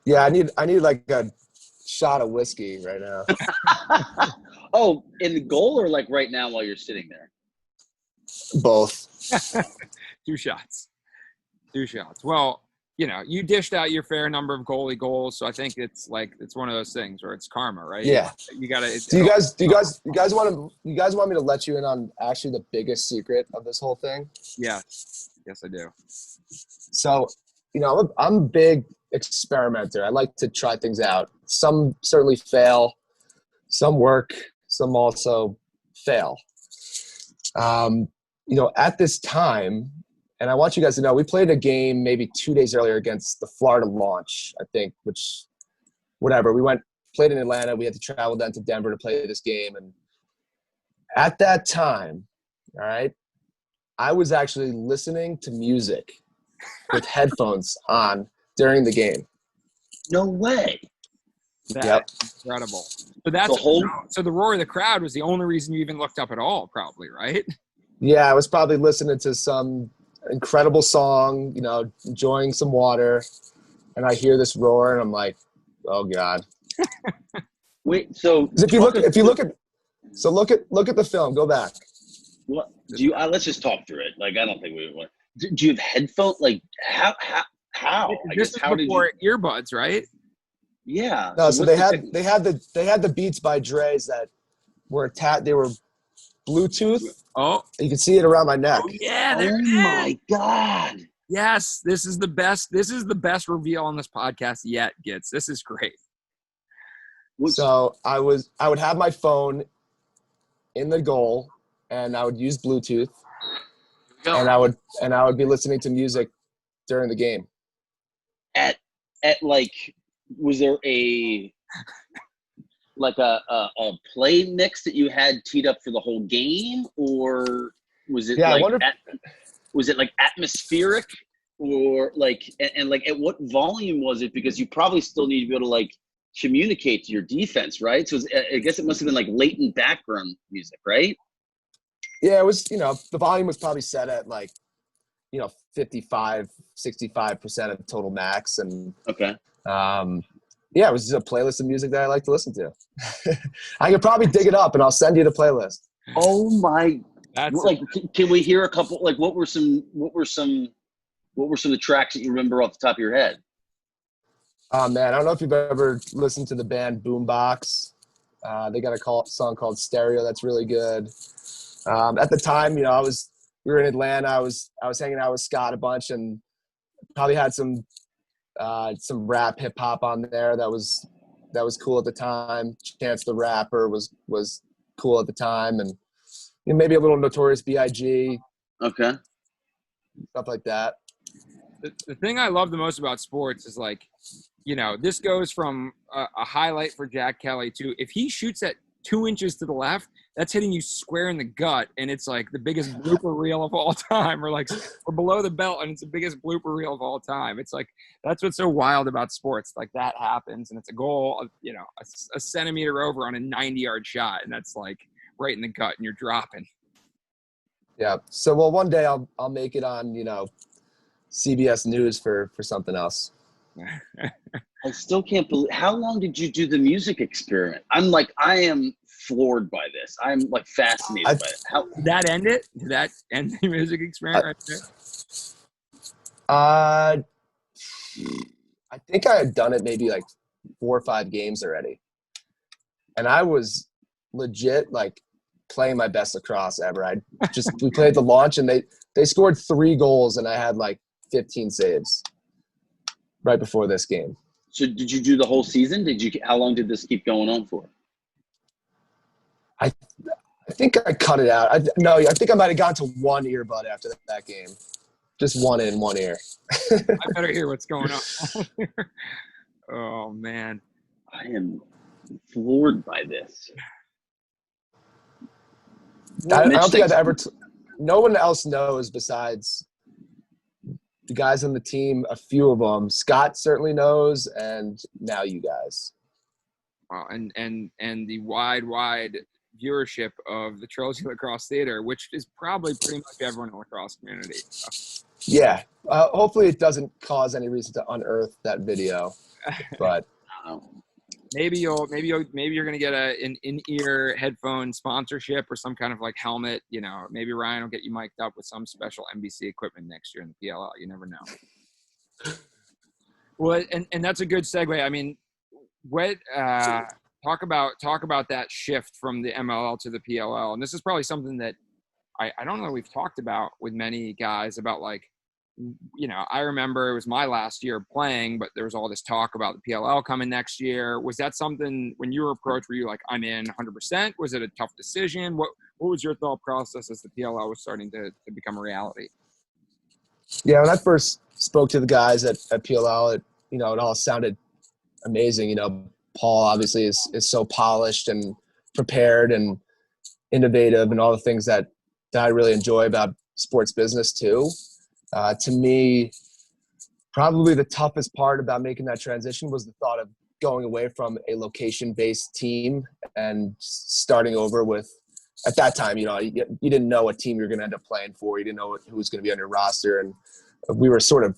Yeah, I need like a shot of whiskey right now. Oh, in the goal or like right now while you're sitting there? Both. 2 shots. Well, you dished out your fair number of goalie goals, so I think it's one of those things where it's karma, right? Yeah. You gotta. Do you guys want me to let you in on actually the biggest secret of this whole thing? Yeah. Yes, I do. So, I'm a big experimenter. I like to try things out. Some certainly fail, some work, some also fail. At this time, and I want you guys to know, we played a game maybe 2 days earlier against the Florida Launch, I think, which, whatever. We played in Atlanta. We had to travel down to Denver to play this game. And at that time, all right, I was actually listening to music with headphones on during the game. No way. That's incredible. So so the roar of the crowd was the only reason you even looked up at all, probably, right? Yeah, I was probably listening to some incredible song, enjoying some water, and I hear this roar, and I'm like, oh God. Wait, so look at the film. Go back. What do you? Let's just talk through it. Like I don't think we want. Do you have headphones? Like how? I guess how did you? Earbuds, right? Yeah. No, so they had the Beats by Dre's that were attached. They were Bluetooth. Oh, you can see it around my neck. Oh, yeah. Oh my God. Yes, this is the best. This is the best reveal on this podcast yet, Ghits. This is great. So I would have my phone in the goal, and I would use Bluetooth, and I would be listening to music during the game. At like, was there a play mix that you had teed up for the whole game, or was it was it like atmospheric, or like and like at what volume was it? Because you probably still need to be able to like communicate to your defense, right? So I guess it must have been like latent background music, right? Yeah, it was, the volume was probably set at like, 55, 65% of total max. And okay. Yeah, it was just a playlist of music that I like to listen to. I could probably dig it up and I'll send you the playlist. Oh my, can we hear a couple, like what were some of the tracks that you remember off the top of your head? Oh man, I don't know if you've ever listened to the band Boombox. They got a song called Stereo that's really good. At the time, we were in Atlanta. I was hanging out with Scott a bunch, and probably had some rap hip hop on there that was cool at the time. Chance the Rapper was cool at the time, and maybe a little Notorious B.I.G. Okay. Stuff like that. The thing I love the most about sports is this goes from a highlight for Jack Kelly to if he shoots at 2 inches to the left, that's hitting you square in the gut, and it's like the biggest blooper reel of all time, or below the belt, and it's the biggest blooper reel of all time. It's like, that's what's so wild about sports. Like, that happens, and it's a goal of, a centimeter over on a 90-yard shot, and that's like right in the gut, and you're dropping. Yeah. So, well, one day I'll make it on, CBS News for something else. I still can't believe. How long did you do the music experiment? I am floored by this. I'm like fascinated by it. Did that end it? Did that end the music experiment right there? I think I had done it maybe like 4 or 5 games already, and I was legit like playing my best lacrosse ever. We played the launch, and they scored 3 goals, and I had like 15 saves right before this game. So did you do the whole season? How long did this keep going on for? I think I cut it out. I think I might have gone to 1 earbud after that game. Just one in, one ear. I better hear what's going on. Oh, man. I am floored by this. I don't think I've ever no one else knows besides the guys on the team, a few of them. Scott certainly knows, and now you guys. And the wide viewership of the Trilogy Lacrosse Theater, which is probably pretty much everyone in the lacrosse community. So. Yeah. Hopefully it doesn't cause any reason to unearth that video, but maybe you're gonna get an in-ear headphone sponsorship or some kind of like helmet. Maybe Ryan will get you mic'd up with some special NBC equipment next year in the PLL. You never know. Well, and that's a good segue. I mean, talk about that shift from the MLL to the PLL, and this is probably something that I don't know we've talked about with many guys about, like, I remember it was my last year playing, but there was all this talk about the PLL coming next year. Was that something when you were approached, were you like, I'm in 100%? Was it a tough decision? What was your thought process as the PLL was starting to become a reality? Yeah, when I first spoke to the guys at PLL, it all sounded amazing. Paul obviously is so polished and prepared and innovative and all the things that I really enjoy about sports business too. To me, probably the toughest part about making that transition was the thought of going away from a location-based team and starting over with, at that time, you didn't know what team you're going to end up playing for. You didn't know who was going to be on your roster. And we were sort of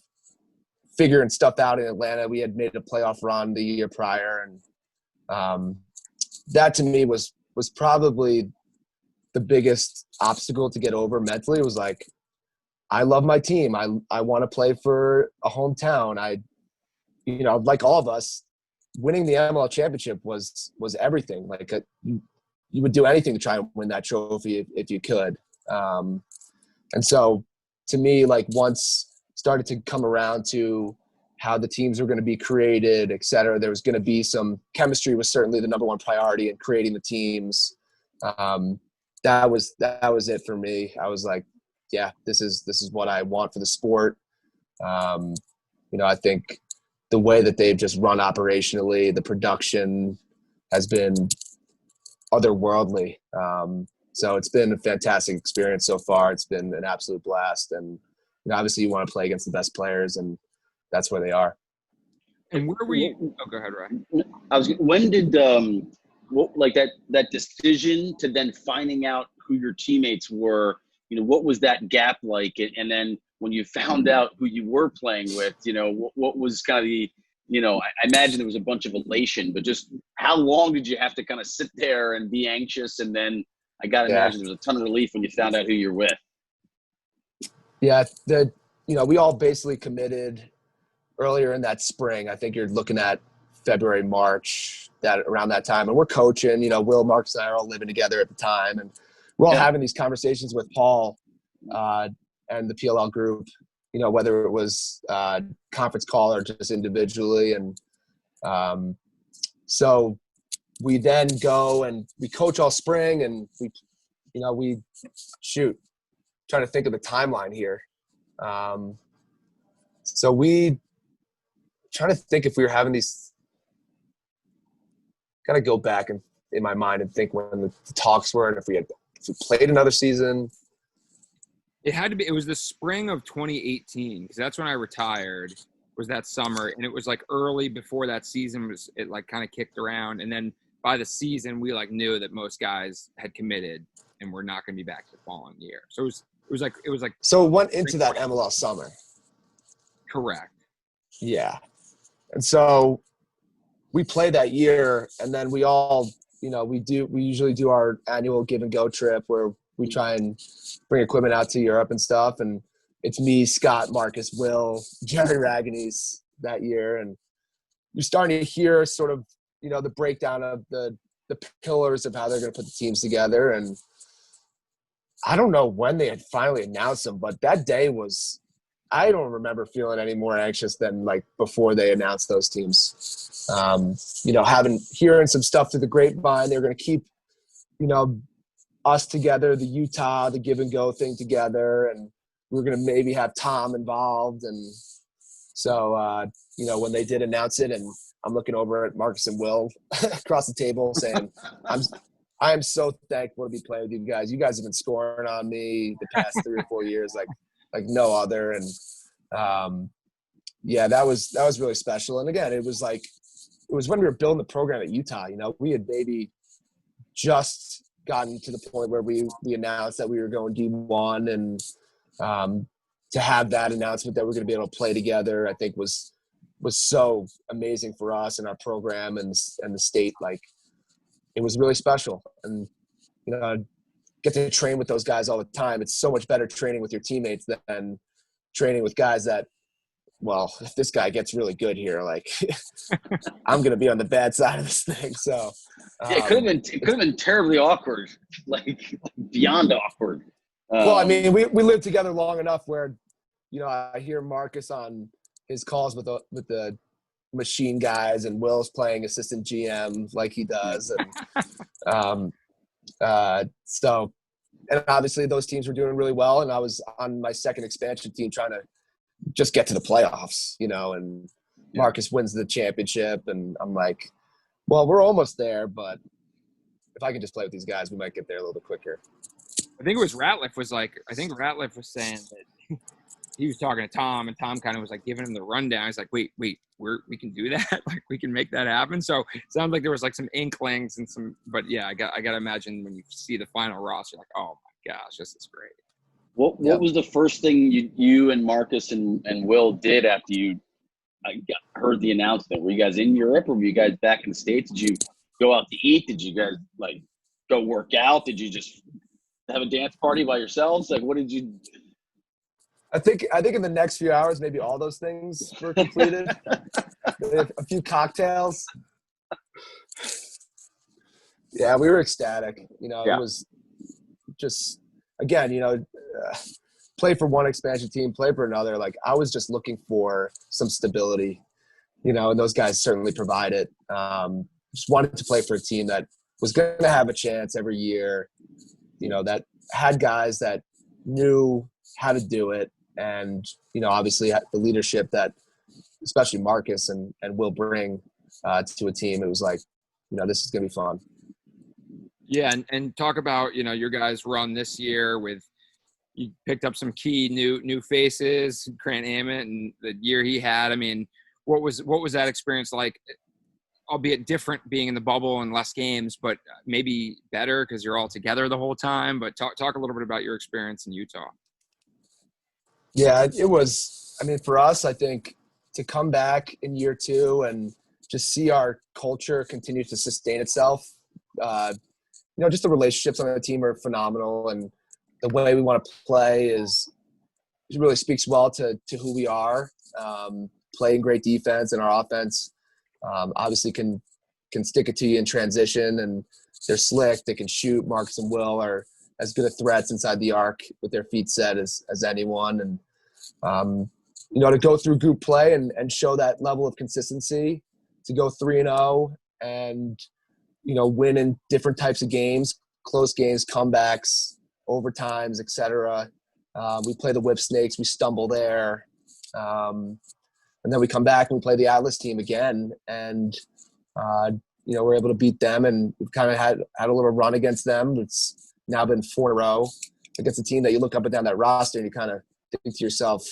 figuring stuff out in Atlanta. We had made a playoff run the year prior. And that to me was probably the biggest obstacle to get over mentally. It was like, I love my team. I want to play for a hometown. Like all of us, winning the MLL championship was everything. Like you would do anything to try and win that trophy if you could. And so to me, like once started to come around to how the teams were going to be created, et cetera, there was going to be some chemistry was certainly the number one priority in creating the teams. That was it for me. I was like, yeah, this is what I want for the sport. I think the way that they've just run operationally, the production has been otherworldly. So it's been a fantastic experience so far. It's been an absolute blast. And obviously you want to play against the best players, and that's where they are. And where were you? Oh, go ahead, Ryan. When did that decision to then finding out who your teammates were, what was that gap like? And then when you found out who you were playing with, what was kind of the, I imagine there was a bunch of elation, but just how long did you have to kind of sit there and be anxious? And then I got to imagine there was a ton of relief when you found out who you're with. Yeah. We all basically committed earlier in that spring. I think you're looking at February, March, that around that time. And we're coaching, Will, Marcus, and I are all living together at the time. And we're all having these conversations with Paul and the PLL group, whether it was conference call or just individually. And so we then go and we coach all spring, and we trying to think of the timeline here. So we trying to think if we were having these, got to go back and in my mind and think when the talks were and if we played another season. It had to be. It was the spring of 2018 because that's when I retired. Was that summer, and it was like early before that season it like kind of kicked around, and then by the season we like knew that most guys had committed and we're not going to be back the following year. So it was like so it went into that MLS summer. Correct. Yeah. And so we play that year, and then we all, we usually do our annual give and go trip where we try and bring equipment out to Europe and stuff. And it's me, Scott, Marcus, Will, Jerry Raganese that year. And you're starting to hear sort of, the breakdown of the pillars of how they're going to put the teams together. And I don't know when they had finally announced them, but that day I don't remember feeling any more anxious than like before they announced those teams. Hearing some stuff through the grapevine, they're going to keep, us together, the Utah, the give and go thing together. And we're going to maybe have Tom involved. And so, when they did announce it, and I'm looking over at Marcus and Will across the table saying, I am so thankful to be playing with you guys. You guys have been scoring on me the past 3 or 4 years, like no other. And that was really special. And again, it was when we were building the program at Utah, we had maybe just gotten to the point where we announced that we were going D1, and to have that announcement that we're going to be able to play together, I think was so amazing for us and our program and the state. Like, it was really special. And, get to train with those guys all the time. It's so much better training with your teammates than training with guys that, well, if this guy gets really good here, like I'm going to be on the bad side of this thing. So it could have been terribly awkward, like beyond awkward. Well, I mean, we lived together long enough where, I hear Marcus on his calls with the machine guys, and Will's playing assistant GM like he does. And, and obviously those teams were doing really well. And I was on my second expansion team trying to just get to the playoffs, and Marcus wins the championship. And I'm like, well, we're almost there, but if I can just play with these guys, we might get there a little bit quicker. I think it was Ratliff was saying that he was talking to Tom, and Tom kind of was like giving him the rundown. He's like, wait, we can do that? Like, we can make that happen? So it sounds like there was like some inklings and some, but yeah, I got to imagine when you see the final roster, you're like, oh my gosh, this is great. What was the first thing you and Marcus and Will did after you heard the announcement? Were you guys in Europe, or were you guys back in the States? Did you go out to eat? Did you guys like go work out? Did you just have a dance party by yourselves? Like, what did you? I think in the next few hours, maybe all those things were completed. A few cocktails. Yeah, we were ecstatic. It was just, again, play for one expansion team, play for another. Like, I was just looking for some stability, and those guys certainly provide it. Just wanted to play for a team that was going to have a chance every year, that had guys that knew how to do it. And, obviously the leadership that especially Marcus and Will bring to a team. It was like, this is going to be fun. Yeah. And talk about, your guys' run this year with, you picked up some key new faces, Grant Ament, and the year he had. I mean, what was that experience like? Albeit different being in the bubble and less games, but maybe better because you're all together the whole time. But talk a little bit about your experience in Utah. Yeah, it was, for us, I think to come back in year 2 and just see our culture continue to sustain itself, just the relationships on the team are phenomenal. And the way we want to play it really speaks well to who we are. Playing great defense, and our offense obviously can stick it to you in transition, and they're slick. They can shoot. Marcus and Will are as good of threats inside the arc with their feet set as anyone. And, to go through group play and show that level of consistency, to go 3-0 and, win in different types of games, close games, comebacks, overtimes, etc. We play the Whip Snakes. We stumble there. And then we come back and we play the Atlas team again. And, we're able to beat them, and we've kind of had a little run against them. It's now been 4 in a row against a team that you look up and down that roster and you kind of think to yourself,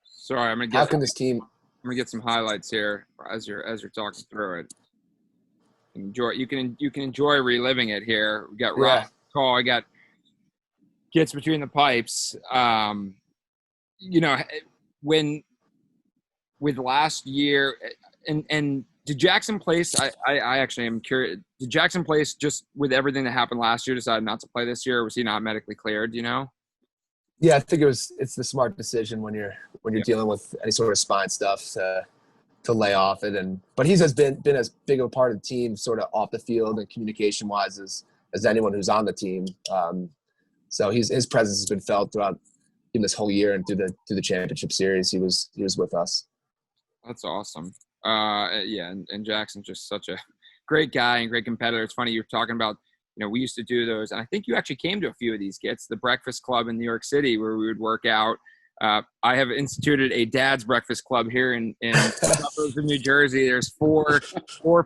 Sorry, how can this team? I'm gonna get some highlights here as you're talking through it. You can enjoy reliving it here. We got Rob Call. I got Ghits between the pipes. When with last year and did Jackson Place? I actually am curious. Did Jackson Place, just with everything that happened last year, decide not to play this year? Or was he not medically cleared? Do you know? Yeah, I think it's the smart decision when you're dealing with any sort of spine stuff to lay off it. But he's been as big of a part of the team, sort of off the field and communication wise, as anyone who's on the team. So his presence has been felt throughout even this whole year, and through the championship series, he was with us. That's awesome. And Jackson's just such a great guy and great competitor. It's funny you're talking about, we used to do those, and I think you actually came to a few of these Ghits, the Breakfast Club in New York City, where we would work out. I have instituted a dad's breakfast club here in suburbs of New Jersey. There's four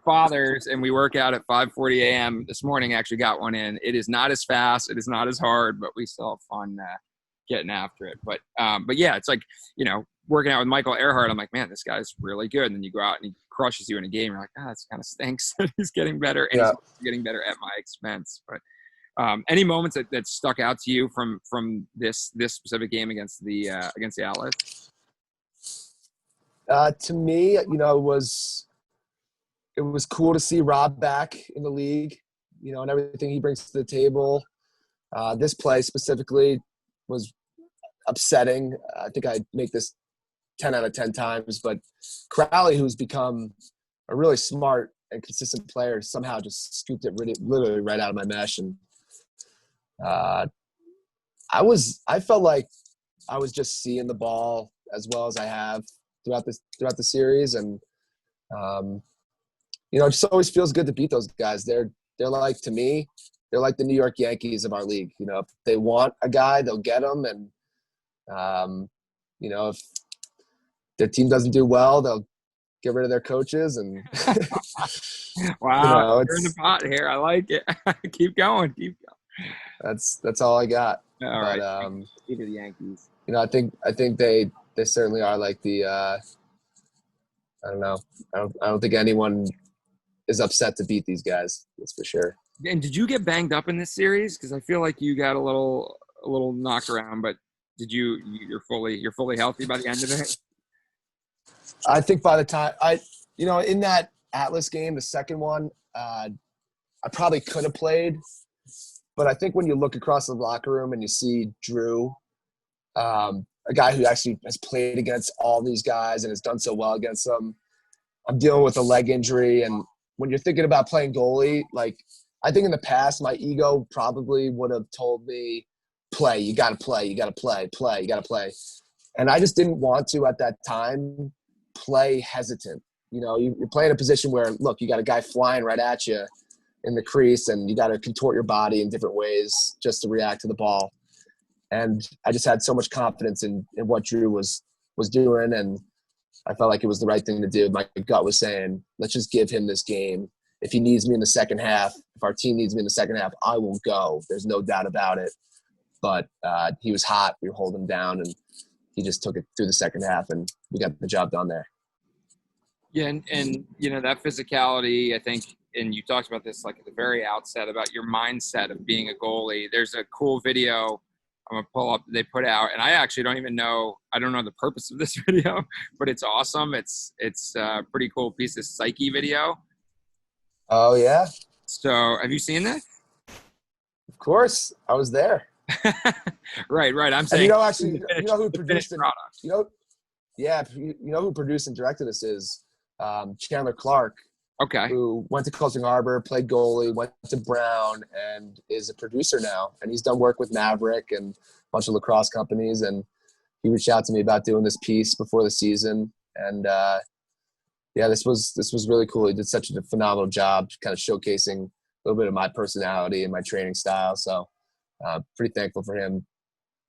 fathers, and we work out at 5:40 a.m. This morning. Actually got one in. It is not as fast. It is not as hard, but we still have fun getting after it. But yeah, it's like, working out with Michael Earhart. I'm like, man, this guy's really good. And then you go out and he crushes you in a game. You're like, that kind of stinks. He's getting better, and he's getting better at my expense. But any moments that stuck out to you from this specific game against the Atlas? To me, it was cool to see Rob back in the league, and everything he brings to the table. This play specifically was upsetting. I think I'd make this 10 out of 10 times, but Crowley, who's become a really smart and consistent player, somehow just scooped it literally right out of my mesh. And I felt like I was just seeing the ball as well as I have throughout the series. And, it just always feels good to beat those guys. They're like, to me, they're like the New York Yankees of our league. If they want a guy, they'll get him. And, if their team doesn't do well, they'll get rid of their coaches. And wow, you're in the pot here. I like it. Keep going. That's all I got. All right. Keep the Yankees. I think they certainly are like the. I don't know. I don't think anyone is upset to beat these guys. That's for sure. And did you get banged up in this series? Because I feel like you got a little knocked around, but you're fully healthy by the end of it? I think by the time in that Atlas game, the second one, I probably could have played, but I think when you look across the locker room and you see Drew, a guy who actually has played against all these guys and has done so well against them, I'm dealing with a leg injury. And when you're thinking about playing goalie, like, I think in the past, my ego probably would have told me, play, you got to play, you got to play, you got to play. And I just didn't want to, at that time, play hesitant. You're playing a position where, look, you got a guy flying right at you in the crease, and you got to contort your body in different ways just to react to the ball. And I just had so much confidence in what Drew was doing, and I felt like it was the right thing to do. My gut was saying, let's just give him this game. If he needs me in the second half, if our team needs me in the second half, I will go. There's no doubt about it. But he was hot. We were holding him down, and he just took it through the second half, and we got the job done there. Yeah, and that physicality, I think, and you talked about this like at the very outset about your mindset of being a goalie. There's a cool video I'm gonna pull up they put out, and I actually don't know the purpose of this video, but it's awesome. It's a pretty cool piece of psyche video. Oh yeah. So have you seen that? Of course, I was there. Right. I'm saying. And who produced it? Who produced and directed this is Chandler Clark. Okay. Who went to Coastal Harbor, played goalie, went to Brown, and is a producer now. And he's done work with Maverick and a bunch of lacrosse companies. And he reached out to me about doing this piece before the season. And this was really cool. He did such a phenomenal job, kind of showcasing a little bit of my personality and my training style. So pretty thankful for him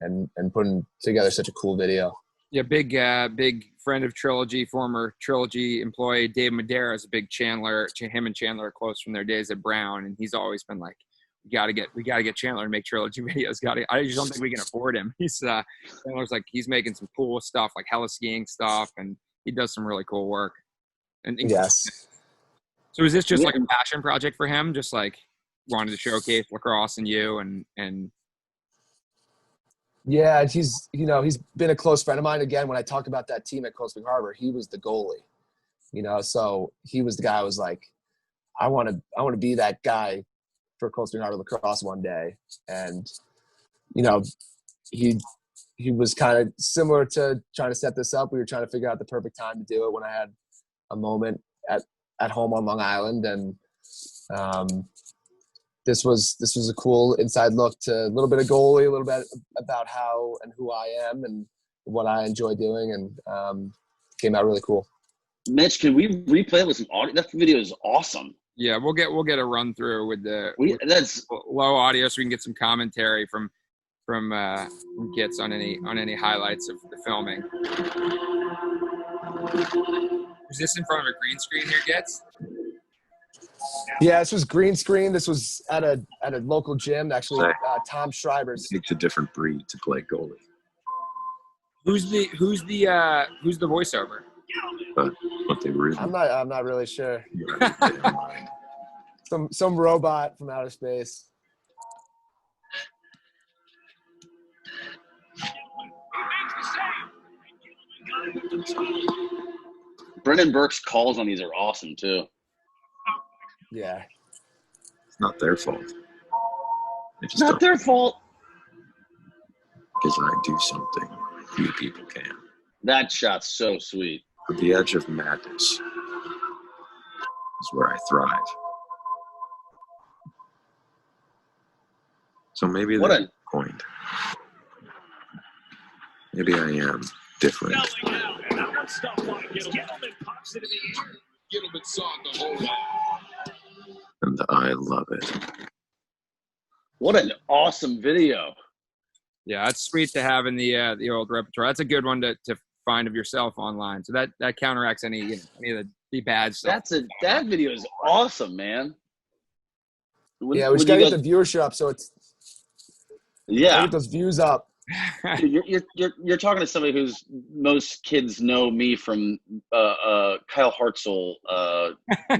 and putting together such a cool video. Yeah, big friend of Trilogy, former Trilogy employee Dave Madera is a big Chandler. Him and Chandler are close from their days at Brown, and he's always been like, we gotta get Chandler to make Trilogy videos. I just don't think we can afford him. Chandler's like, he's making some cool stuff, like hella skiing stuff, and he does some really cool work. And Yes. So is this just like a passion project for him? Just like wanted to showcase lacrosse and you and Yeah, he's been a close friend of mine. Again, when I talked about that team at Cold Spring Harbor, he was the goalie. So he was the guy I was like, I want to be that guy for Cold Spring Harbor lacrosse one day. And he was kind of similar to trying to set this up. We were trying to figure out the perfect time to do it when I had a moment at home on Long Island, and this was a cool inside look to a little bit of goalie, a little bit about how and who I am and what I enjoy doing, and came out really cool. Mitch, can we replay it with some audio? That video is awesome. Yeah, we'll get a run through with that's low audio, so we can get some commentary from Ghits on any highlights of the filming. Is this in front of a green screen here, Ghits? Yeah, this was green screen. This was at a local gym, actually. Tom Schreiber's. It takes a different breed to play goalie. Who's the voiceover? What they really? I'm not really sure. Some robot from outer space. Brendan Burke's calls on these are awesome too. Yeah. It's not their fault. It's not their fault. Because I do something few people can. That shot's so sweet. At the edge of madness is where I thrive. So maybe they're coined. Maybe I am different. And I love it. What an awesome video. Yeah, that's sweet to have in the old repertoire. That's a good one to find of yourself online. So that counteracts any of the bad stuff. That video is awesome, man. We just gotta get the viewership up, so it's get those views up. You're talking to somebody who's most kids know me from Kyle Hartzell,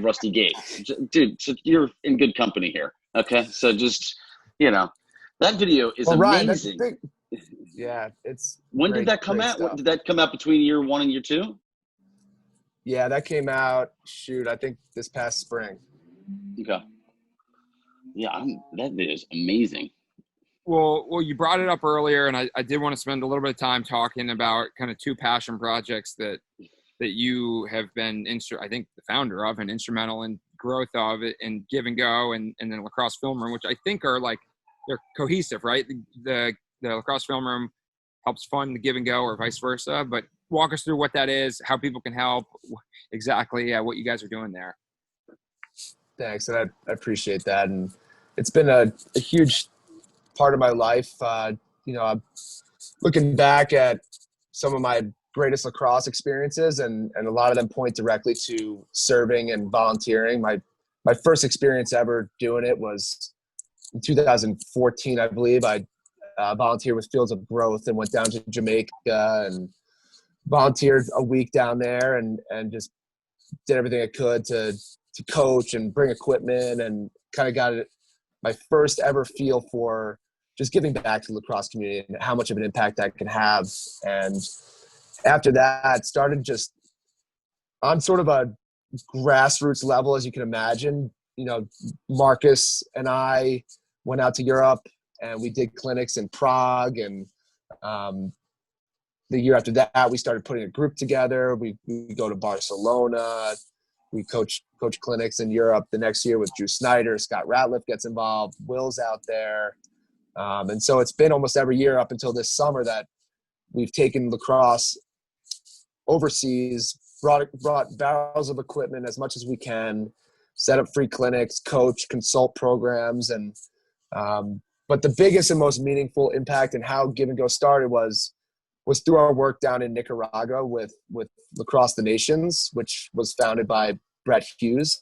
Rusty Gates. Dude, so you're in good company here. Okay, so just that video is amazing. Ryan, yeah, it's. When did that come out? Did that come out between year 1 and year 2? Yeah, that came out. I think this past spring. Okay. Yeah, that video is amazing. Well, you brought it up earlier, and I did want to spend a little bit of time talking about kind of 2 passion projects that you have been, I think, the founder of and instrumental in growth of it, and Give and Go, and then Lacrosse Film Room, which I think are like they're cohesive, right? The Lacrosse Film Room helps fund the Give and Go, or vice versa. But walk us through what that is, how people can help, exactly what you guys are doing there. Thanks, and I appreciate that, and it's been a huge part of my life. I'm looking back at some of my greatest lacrosse experiences, and a lot of them point directly to serving and volunteering. My first experience ever doing it was in 2014, I believe. I volunteered with Fields of Growth and went down to Jamaica and volunteered a week down there, and just did everything I could to coach and bring equipment, and kind of got my first ever feel for just giving back to the lacrosse community and how much of an impact that can have. And after that, started just on sort of a grassroots level, as you can imagine. Marcus and I went out to Europe, and we did clinics in Prague. And the year after that, we started putting a group together. We go to Barcelona. We coach clinics in Europe. The next year with Drew Snyder, Scott Ratliff gets involved. Will's out there. And so it's been almost every year up until this summer that we've taken lacrosse overseas, brought barrels of equipment as much as we can, set up free clinics, coach, consult programs. And but the biggest and most meaningful impact and how Give and Go started was was through our work down in Nicaragua with Lacrosse the Nations, which was founded by Brett Hughes,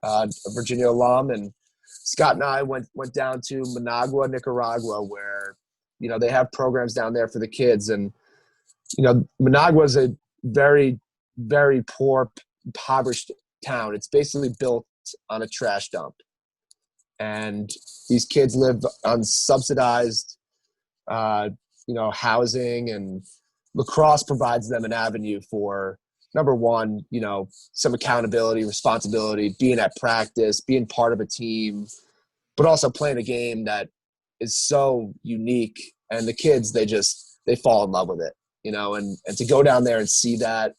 a Virginia alum. And Scott and I went down to Managua, Nicaragua, where, you know, they have programs down there for the kids. And, you know, Managua is a very, very poor, impoverished town. It's basically built on a trash dump. And these kids live on subsidized, you know, housing, and Lacrosse provides them an avenue for, number one, you know, some accountability, responsibility, being at practice, being part of a team, but also playing a game that is so unique. And the kids, they fall in love with it, you know, and to go down there and see that.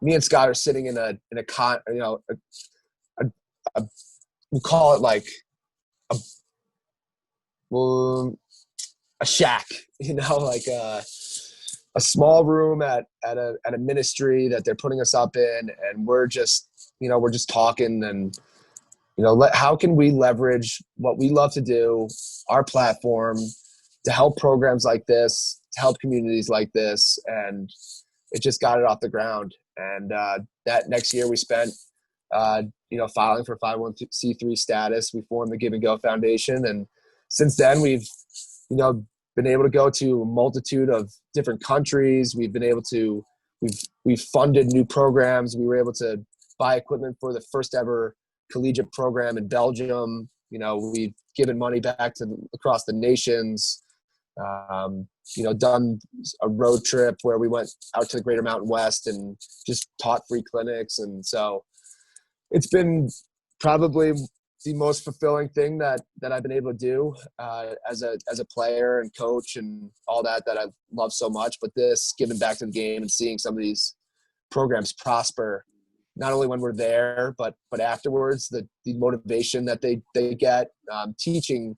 Me and Scott are sitting in a you know, we'll call it like a shack, you know, like a small room at a ministry that they're putting us up in. And we're just talking, and, you know, how can we leverage what we love to do, our platform, to help programs like this, to help communities like this. And it just got it off the ground. And that next year we spent, you know, filing for 501c3 status. We formed the Give and Go Foundation. And since then we've, you know, been able to go to a multitude of different countries. We've funded new programs. We were able to buy equipment for the first ever collegiate program in Belgium. You know, we've given money back to across the nations. You know, done a road trip where we went out to the Greater Mountain West and just taught free clinics. And so it's been probably the most fulfilling thing that I've been able to do as a player and coach and all that I love so much. But this, giving back to the game and seeing some of these programs prosper, not only when we're there, but afterwards, the motivation that they get, teaching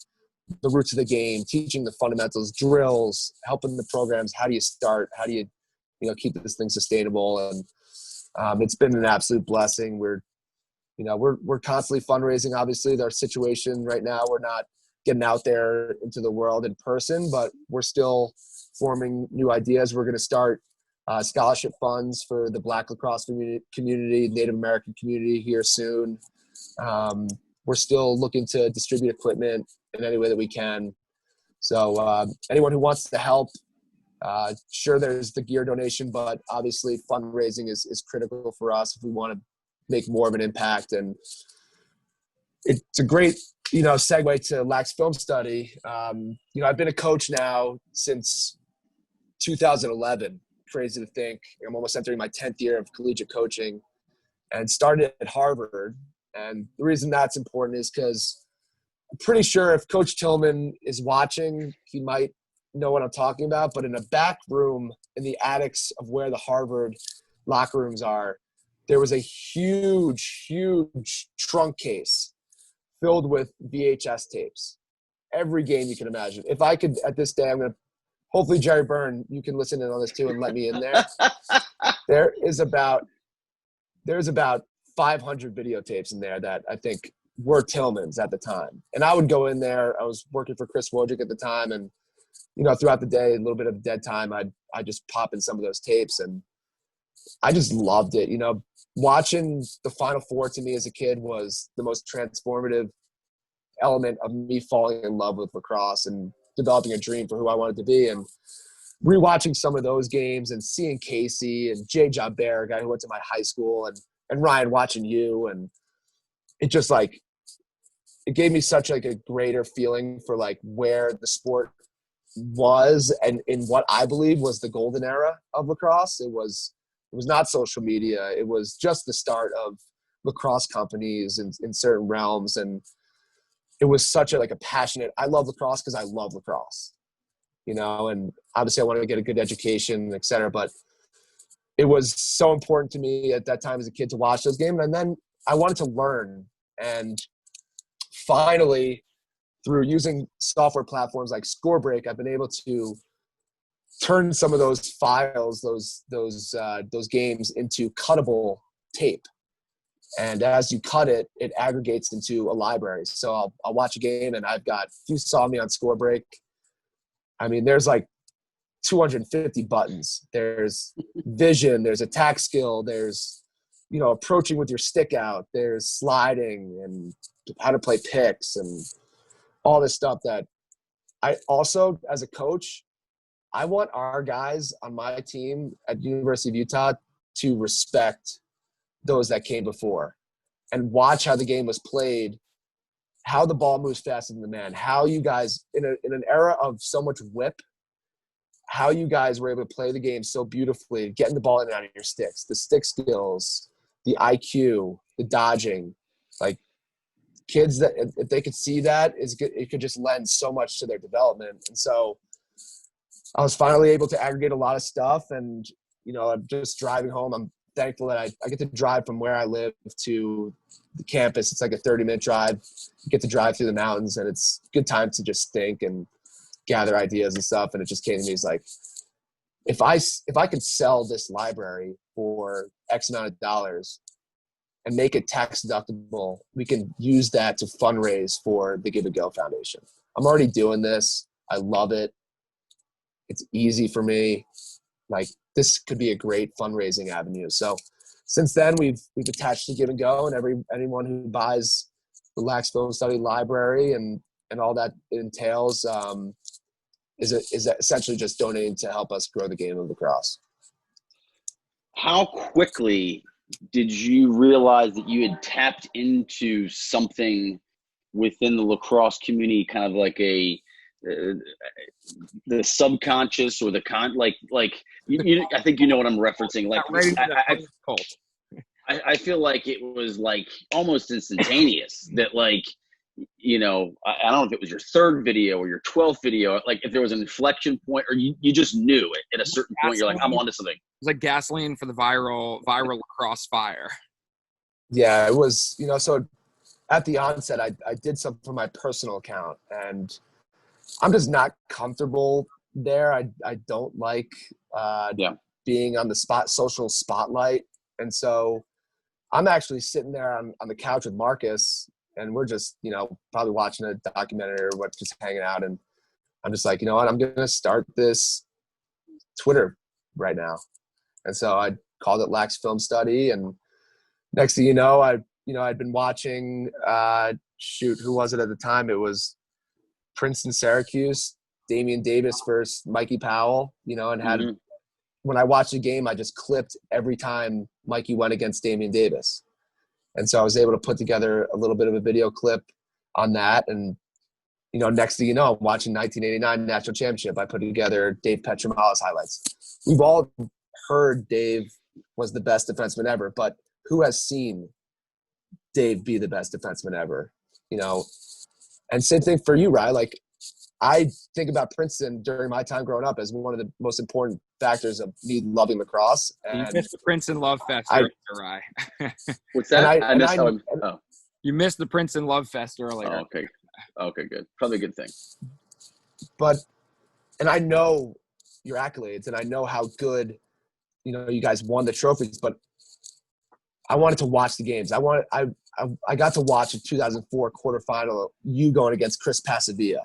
the roots of the game, teaching the fundamentals, drills, helping the programs. How do you start? How do you know, keep this thing sustainable? And it's been an absolute blessing. We're constantly fundraising. Obviously, our situation right now, we're not getting out there into the world in person, but we're still forming new ideas. We're going to start scholarship funds for the Black lacrosse community, Native American community here soon. We're still looking to distribute equipment in any way that we can. So anyone who wants to help, sure, there's the gear donation, but obviously fundraising is critical for us if we want to make more of an impact. And it's a great, you know, segue to Lax Film Study. You know, I've been a coach now since 2011. Crazy to think. I'm almost entering my 10th year of collegiate coaching, and started at Harvard. And the reason that's important is because I'm pretty sure if Coach Tillman is watching, he might know what I'm talking about. But in a back room in the attics of where the Harvard locker rooms are, there was a huge, huge trunk case filled with VHS tapes. Every game you can imagine. If I could, at this day, I'm going to, hopefully Jerry Byrne, you can listen in on this too and let me in there. There's about 500 videotapes in there that I think were Tillman's at the time. And I would go in there. I was working for Chris Wojcik at the time. And, you know, throughout the day, a little bit of dead time, I'd just pop in some of those tapes. And I just loved it. You know, watching the Final Four to me as a kid was the most transformative element of me falling in love with lacrosse and developing a dream for who I wanted to be. And rewatching some of those games and seeing Casey and Jay Jabber, a guy who went to my high school, and Ryan, watching you, and it just like, it gave me such like a greater feeling for like where the sport was and in what I believe was the golden era of lacrosse. It was not social media. It was just the start of lacrosse companies in certain realms. And it was such a, like a passionate, I love lacrosse because I love lacrosse, you know, and obviously I wanted to get a good education, et cetera, but it was so important to me at that time as a kid to watch those games. And then I wanted to learn. And finally, through using software platforms like Scorebreak, I've been able to turn some of those files, those games into cuttable tape. And as you cut it, it aggregates into a library. So I'll watch a game, and I've got, if you saw me on Scorebreak, I mean, there's like 250 buttons. There's vision, there's attack skill, there's, you know, approaching with your stick out, there's sliding and how to play picks and all this stuff that I also, as a coach, I want our guys on my team at University of Utah to respect those that came before and watch how the game was played, how the ball moves faster than the man, how you guys, in an era of so much whip, how you guys were able to play the game so beautifully, getting the ball in and out of your sticks, the stick skills, the IQ, the dodging. Like, kids that, if they could see that, it could just lend so much to their development. And so I was finally able to aggregate a lot of stuff, and, you know, I'm just driving home. I'm thankful that I get to drive from where I live to the campus. It's like a 30-minute drive. You get to drive through the mountains, and it's a good time to just think and gather ideas and stuff. And it just came to me as like, if I could sell this library for X amount of dollars and make it tax deductible, we can use that to fundraise for the Give a Go Foundation. I'm already doing this. I love it. It's easy for me. Like, this could be a great fundraising avenue. So since then, we've attached to Give and Go, and anyone who buys the Lax Film Study Library and all that it entails is essentially just donating to help us grow the game of lacrosse. How quickly did you realize that you had tapped into something within the lacrosse community, kind of like the subconscious or the I think you know what I'm referencing. Like, I feel like it was like almost instantaneous that, like, you know, I don't know if it was your third video or your 12th video, like if there was an inflection point, or you just knew it at a certain point, you're like, I'm onto something. It was like gasoline for the viral lacrosse fire. Yeah, it was, you know, so at the onset, I did something for my personal account, and I'm just not comfortable there. I don't like being on the social spotlight. And so I'm actually sitting there on the couch with Marcus, and we're just, you know, probably watching a documentary or what, just hanging out. And I'm just like, you know what, I'm going to start this Twitter right now. And so I called it Lax Film Study. And next thing you know, I'd been watching, who was it at the time? It was Princeton, Syracuse, Damian Davis versus Mikey Powell, you know, and when I watched the game, I just clipped every time Mikey went against Damian Davis. And so I was able to put together a little bit of a video clip on that. And, you know, next thing you know, I'm watching 1989 National Championship. I put together Dave Petramala's highlights. We've all heard Dave was the best defenseman ever, but who has seen Dave be the best defenseman ever? You know, and same thing for you, Rye. Like, I think about Princeton during my time growing up as one of the most important factors of me loving lacrosse. And you missed the Princeton Love Fest, Rye. What's that? You missed the Princeton Love Fest earlier. Oh, okay. Okay, good. Probably a good thing. And I know your accolades, and I know how good, you know, you guys won the trophies, but I wanted to watch the games. I got to watch a 2004 quarterfinal, you going against Chris Pasavia,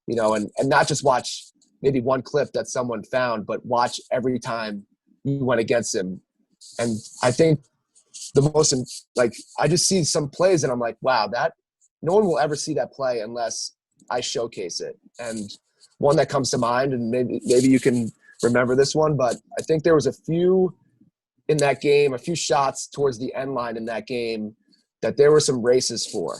you know, and not just watch maybe one clip that someone found, but watch every time you went against him. And I think I just see some plays and I'm like, wow, that no one will ever see that play unless I showcase it. And one that comes to mind, and maybe you can remember this one, but I think there was a few in that game, a few shots towards the end line in that game that there were some races for.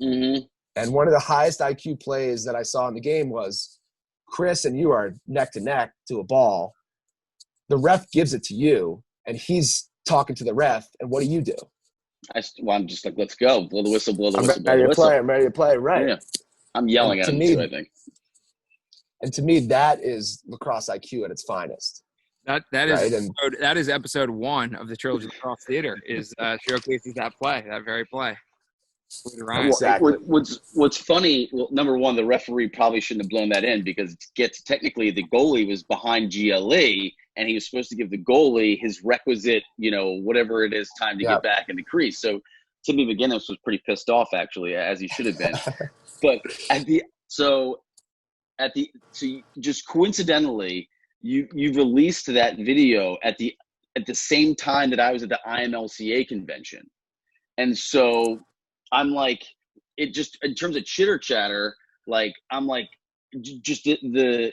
Mm-hmm. And one of the highest IQ plays that I saw in the game was Chris and you are neck to neck to a ball. The ref gives it to you, and he's talking to the ref. And what do? I'm just like, let's go. Blow the whistle, blow the whistle, blow the whistle. I'm ready to play, right. Yeah. I'm yelling at him too, I think. And to me, that is lacrosse IQ at its finest. That is episode 1 of the Trilogy Lacrosse Theater, is showcases that play, that very play. Exactly. What's funny, well, number one, the referee probably shouldn't have blown that in, because technically the goalie was behind GLE, and he was supposed to give the goalie his requisite, you know, whatever it is, time to get back in the crease. So Timmy McGinnis was pretty pissed off, actually, as he should have been. But just coincidentally, you released that video at the same time that I was at the IMLCA convention. And so I'm like, it just, in terms of chitter chatter, like, I'm like, just the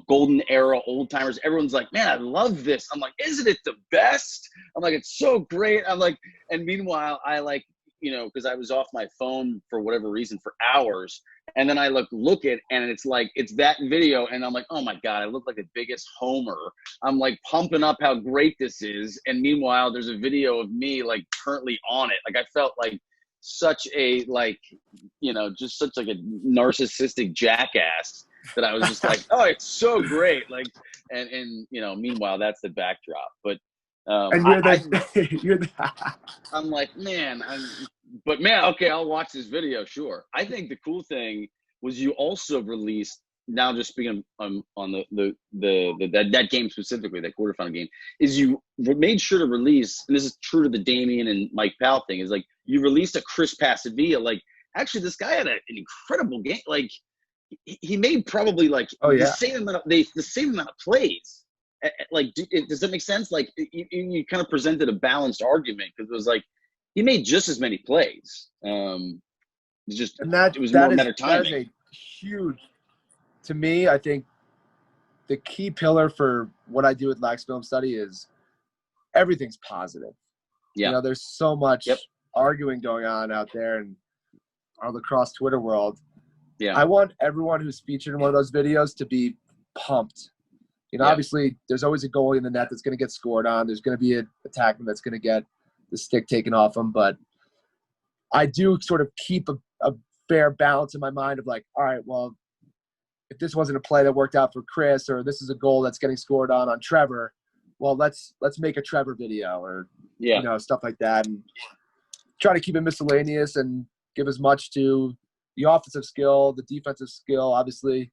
golden era old timers, everyone's like, man, I love this. I'm like, isn't it the best? I'm like, it's so great. I'm like, and meanwhile, I like, because I was off my phone for whatever reason for hours. And then I look at, and it's like, it's that video. And I'm like, oh my God, I look like the biggest homer. I'm like pumping up how great this is. And meanwhile, there's a video of me like currently on it. Like I felt like such a, like, just such like a narcissistic jackass that I was just like, oh, it's so great. Like, and meanwhile, that's the backdrop. But and you're I'm like, man, but man, okay, I'll watch this video, sure. I think the cool thing was you also released, now just speaking on that game specifically, that quarterfinal game, is you made sure to release, and this is true to the Damian and Mike Powell thing, is like you released a Chris Pasavia. Like, actually, this guy had an incredible game. Like, he made probably like the same amount of plays. Like, does that make sense? Like, you kind of presented a balanced argument, because it was like he made just as many plays. It was more a matter of timing. That is a huge, to me, I think the key pillar for what I do with Lax Film Study is everything's positive. Yeah. There's so much arguing going on out there in our lacrosse Twitter world. Yeah. I want everyone who's featured in one of those videos to be pumped. Obviously, there's always a goalie in the net that's going to get scored on. There's going to be an attackman that's going to get the stick taken off him. But I do sort of keep a fair balance in my mind of like, all right, well, if this wasn't a play that worked out for Chris, or this is a goal that's getting scored on Trevor, well, let's make a Trevor video, or stuff like that, and try to keep it miscellaneous and give as much to the offensive skill, the defensive skill. Obviously,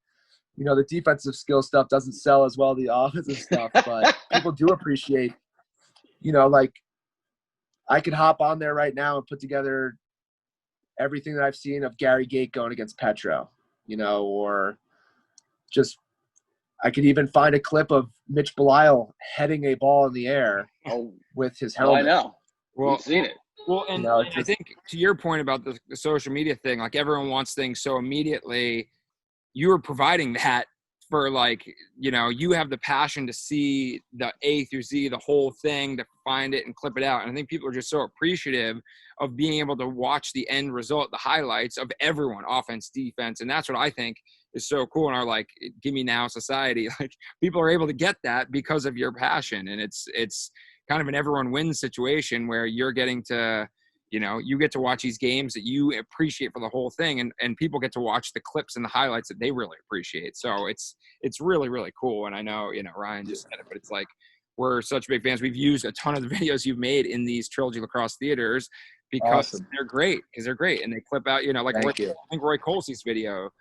the defensive skill stuff doesn't sell as well as the offensive stuff, but people do appreciate, like, I could hop on there right now and put together everything that I've seen of Gary Gate going against Petro, or just, I could even find a clip of Mitch Belisle heading a ball in the air with his helmet. I know. Well, we've seen it. Well, and I think to your point about the social media thing, like, everyone wants things so immediately. You are providing that for, like, you have the passion to see the A through Z, the whole thing, to find it and clip it out. And I think people are just so appreciative of being able to watch the end result, the highlights of everyone, offense, defense. And that's what I think is so cool in our, like, Give Me Now society. Like, people are able to get that because of your passion. And it's kind of an everyone wins situation where you're getting to, you get to watch these games that you appreciate for the whole thing, and people get to watch the clips and the highlights that they really appreciate. So it's really, really cool. And I know, Ryan just said it, but it's like, we're such big fans. We've used a ton of the videos you've made in these Trilogy Lacrosse theaters because they're great. And they clip out, like, I think Roy Colsey's video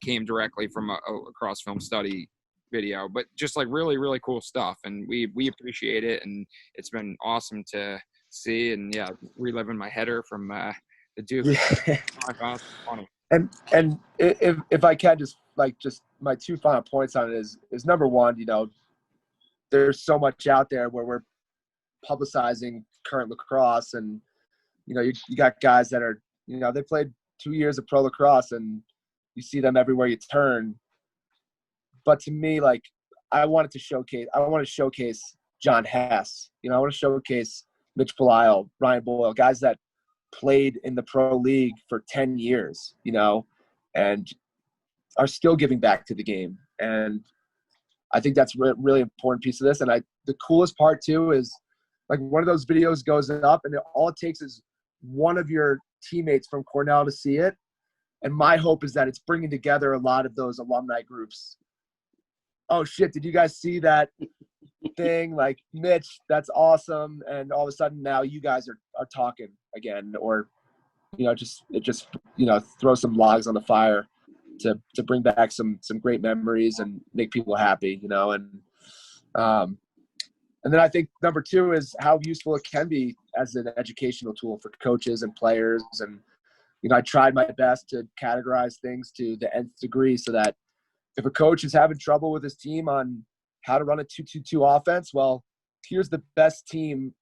came directly from a Lacrosse Film Study video, but just like really, really cool stuff. And we appreciate it. And it's been awesome to see, and reliving my header from the Duke. Yeah. Funny. And if I can just my two final points on it is number one, there's so much out there where we're publicizing current lacrosse, and you got guys that are they played 2 years of pro lacrosse, and you see them everywhere you turn. But to me, like, I want to showcase John Hess. I want to showcase Mitch Belisle, Ryan Boyle, guys that played in the pro league for 10 years, and are still giving back to the game. And I think that's a really important piece of this. And the coolest part too is, like, one of those videos goes up, and all it takes is one of your teammates from Cornell to see it. And my hope is that it's bringing together a lot of those alumni groups. Oh shit, did you guys see that thing? Like, Mitch, that's awesome. And all of a sudden now you guys are talking again, or, just throw some logs on the fire to bring back some great memories and make people happy, and then I think number two is how useful it can be as an educational tool for coaches and players. And, I tried my best to categorize things to the nth degree, so that if a coach is having trouble with his team on how to run a 2-2-2 offense. Well, here's the best team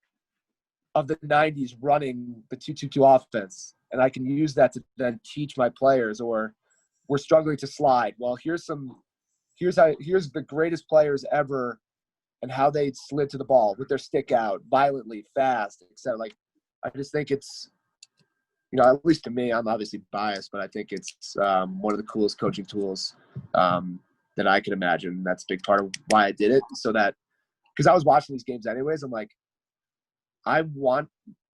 of the 90s running the 2-2-2 offense, and I can use that to then teach my players. Or we're struggling to slide. Well, here's the greatest players ever and how they slid to the ball with their stick out violently, fast, etc. Like, I just think it's, at least to me, I'm obviously biased, but I think it's one of the coolest coaching tools that I can imagine. That's a big part of why I did it. So that, because I was watching these games anyways, I'm like, I want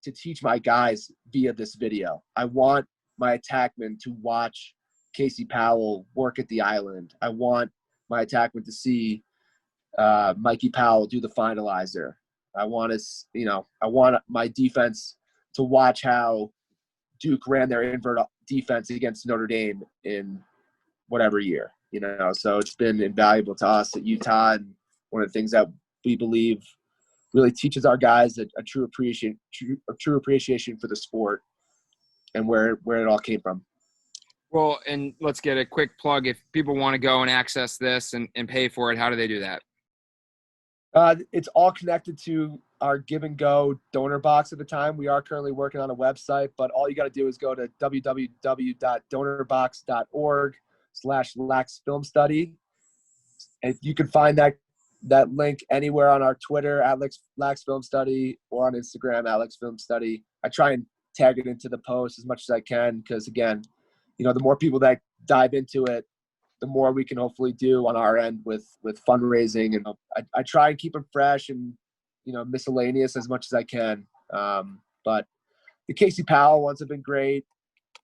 to teach my guys via this video. I want my attackmen to watch Casey Powell work at the island. I want my attackmen to see Mikey Powell do the finalizer. I want my defense to watch how Duke ran their invert defense against Notre Dame in whatever year, So it's been invaluable to us at Utah, and one of the things that we believe really teaches our guys a true appreciation for the sport and where it all came from. Well, and let's get a quick plug. If people want to go and access this and pay for it, how do they do that? It's all connected to our Give and Go donor box at the time. We are currently working on a website, but all you got to do is go to www.donorbox.org/laxfilmstudy. And you can find that link anywhere on our Twitter at Lax Film Study or on Instagram at Lax Film Study. I try and tag it into the post as much as I can because, again, the more people that dive into it, the more we can hopefully do on our end with fundraising. And I try and keep them fresh and, miscellaneous as much as I can. But the Casey Powell ones have been great.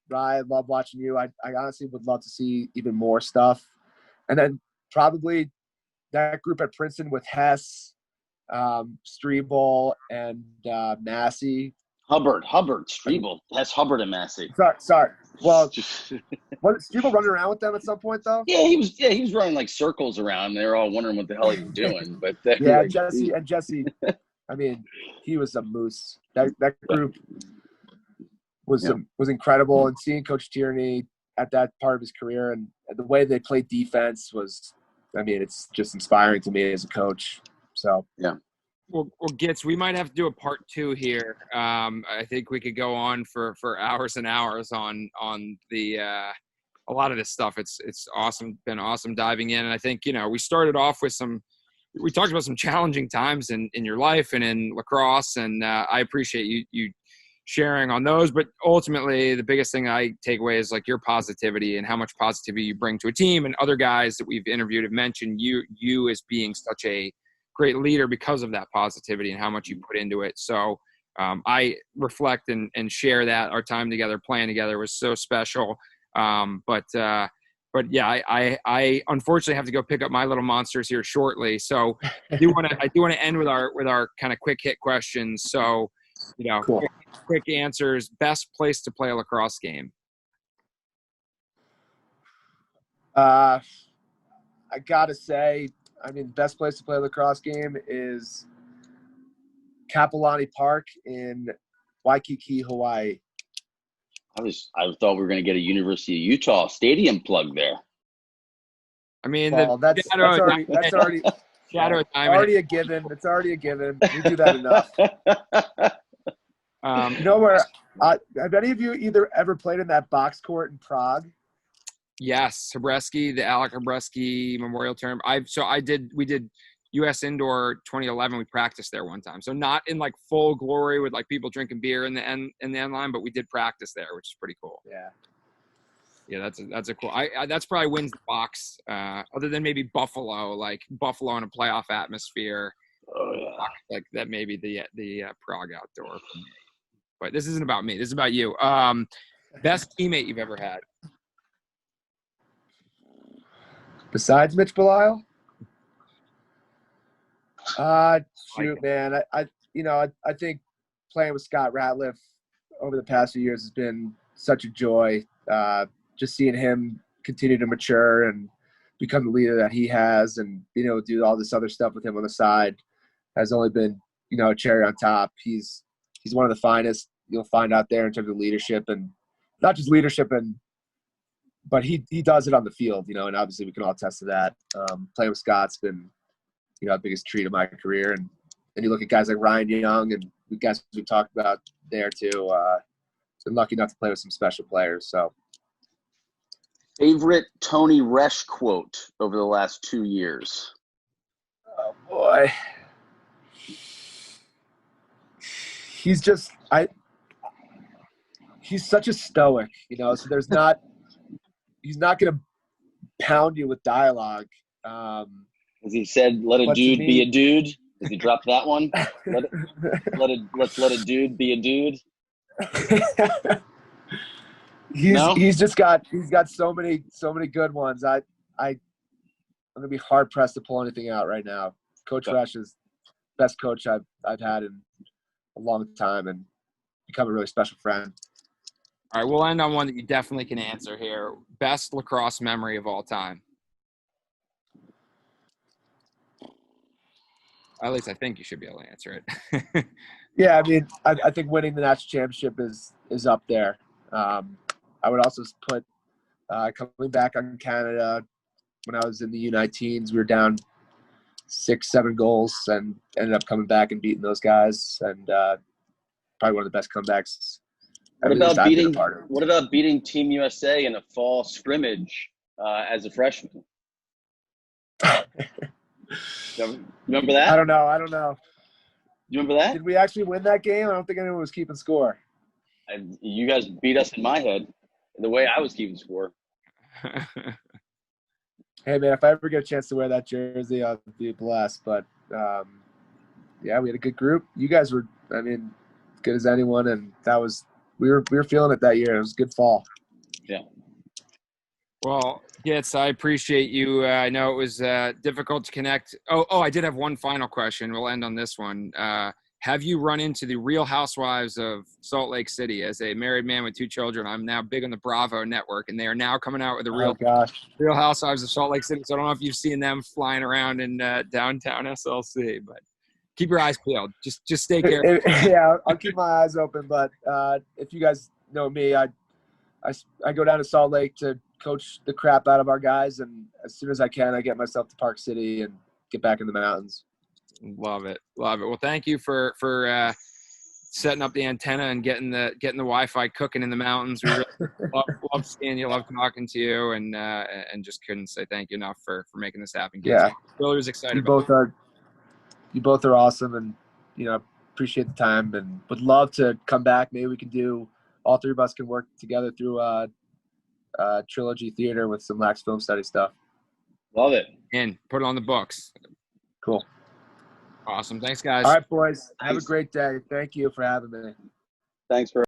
Ryan, I love watching you. I honestly would love to see even more stuff. And then probably that group at Princeton with Hess, Strebel, and Massey. Hubbard, Strebel, Hess, Hubbard, and Massey. Sorry. Well, was Strebel running around with them at some point, though? Yeah, he was running like circles around. They were all wondering what the hell he was doing. But yeah, Jesse. I mean, he was a moose. That group was incredible, and seeing Coach Tierney at that part of his career and the way they played defense was, it's just inspiring to me as a coach. So yeah. Well, Ghits, we might have to do a part 2 here. I think we could go on for hours and hours on the a lot of this stuff. It's awesome, been awesome diving in. And I think, we started off with we talked about some challenging times in your life and in lacrosse. And I appreciate you sharing on those. But ultimately, the biggest thing I take away is like your positivity and how much positivity you bring to a team. And other guys that we've interviewed have mentioned you as being such a great leader because of that positivity and how much you put into it. So I reflect and share that. Our time together, playing together was so special. But yeah, I unfortunately have to go pick up my little monsters here shortly. So I do want to end with our kind of quick hit questions. So, cool. quick answers. Best place to play a lacrosse game? I gotta say, best place to play a lacrosse game is Kapolani Park in Waikiki, Hawaii. I thought we were going to get a University of Utah stadium plug there. That's already shadow time. Already a given. It's already a given. We do that enough. Have any of you either ever played in that box court in Prague? Yes, Hebreski, the Alec Hebreski Memorial Term. We did U.S. Indoor 2011. We practiced there one time. So not in like full glory with like people drinking beer in the end line, but we did practice there, which is pretty cool. Yeah. Yeah, that's a cool. That's probably wins the box. Other than maybe Buffalo, like Buffalo in a playoff atmosphere. Oh yeah. Like that maybe the Prague outdoor for me. But this isn't about me. This is about you. Best teammate you've ever had? Besides Mitch Belisle? Man. I think playing with Scott Ratliff over the past few years has been such a joy. Just seeing him continue to mature and become the leader that he has and being able to do all this other stuff with him on the side has only been, a cherry on top. He's one of the finest you'll find out there in terms of leadership, and not just leadership, but he does it on the field, and obviously we can all attest to that. Playing with Scott's been the biggest treat of my career. And then you look at guys like Ryan Young and the guys we talked about there too. Been lucky enough to play with some special players. So, favorite Tony Resch quote over the last 2 years? Oh boy, he's such a stoic, So so he's not going to pound you with dialogue. As he said, "Let a dude be a dude." Does he drop that one? Let's let a dude be a dude. He's got so many good ones. I'm gonna be hard pressed to pull anything out right now. Coach Resch is the best coach I've had in a long time, and become a really special friend. All right, we'll end on one that you definitely can answer here. Best lacrosse memory of all time. At least I think you should be able to answer it. Yeah, I mean, I think winning the national championship is up there. I would also put coming back on Canada when I was in the U19s. We were down 6-7 goals and ended up coming back and beating those guys. And probably one of the best comebacks. What about beating Team USA in a fall scrimmage as a freshman? Remember that? I don't know. You remember that? Did we actually win that game? I don't think anyone was keeping score. You guys beat us in my head, the way I was keeping score. Hey, man, if I ever get a chance to wear that jersey, I'll be blessed. But, yeah, we had a good group. You guys were, as good as anyone, and we were feeling it that year. It was a good fall. Yeah. Well, Ghits, I appreciate you. I know it was difficult to connect. Oh, I did have one final question. We'll end on this one. Have you run into the Real Housewives of Salt Lake City? As a married man with 2 children, I'm now big on the Bravo network, and they are now coming out with the Real Housewives of Salt Lake City. So I don't know if you've seen them flying around in downtown SLC, but keep your eyes peeled. Just stay careful. Yeah, I'll keep my eyes open. But if you guys know me, I go down to Salt Lake to coach the crap out of our guys, and as soon as I can, I get myself to Park City and get back in the mountains. Love it. Well, thank you for setting up the antenna and getting the Wi-Fi cooking in the mountains. We really love seeing you, love talking to you, and just couldn't say thank you enough for making this happen. Yeah, Really was excited. You both are awesome, and appreciate the time, and would love to come back. Maybe we can do all 3 of us can work together through Trilogy Theater with some Lax Film Study stuff. Love it. And put it on the books. Cool. Awesome. Thanks, guys. All right, boys. Have a great day. Thank you for having me. Thanks for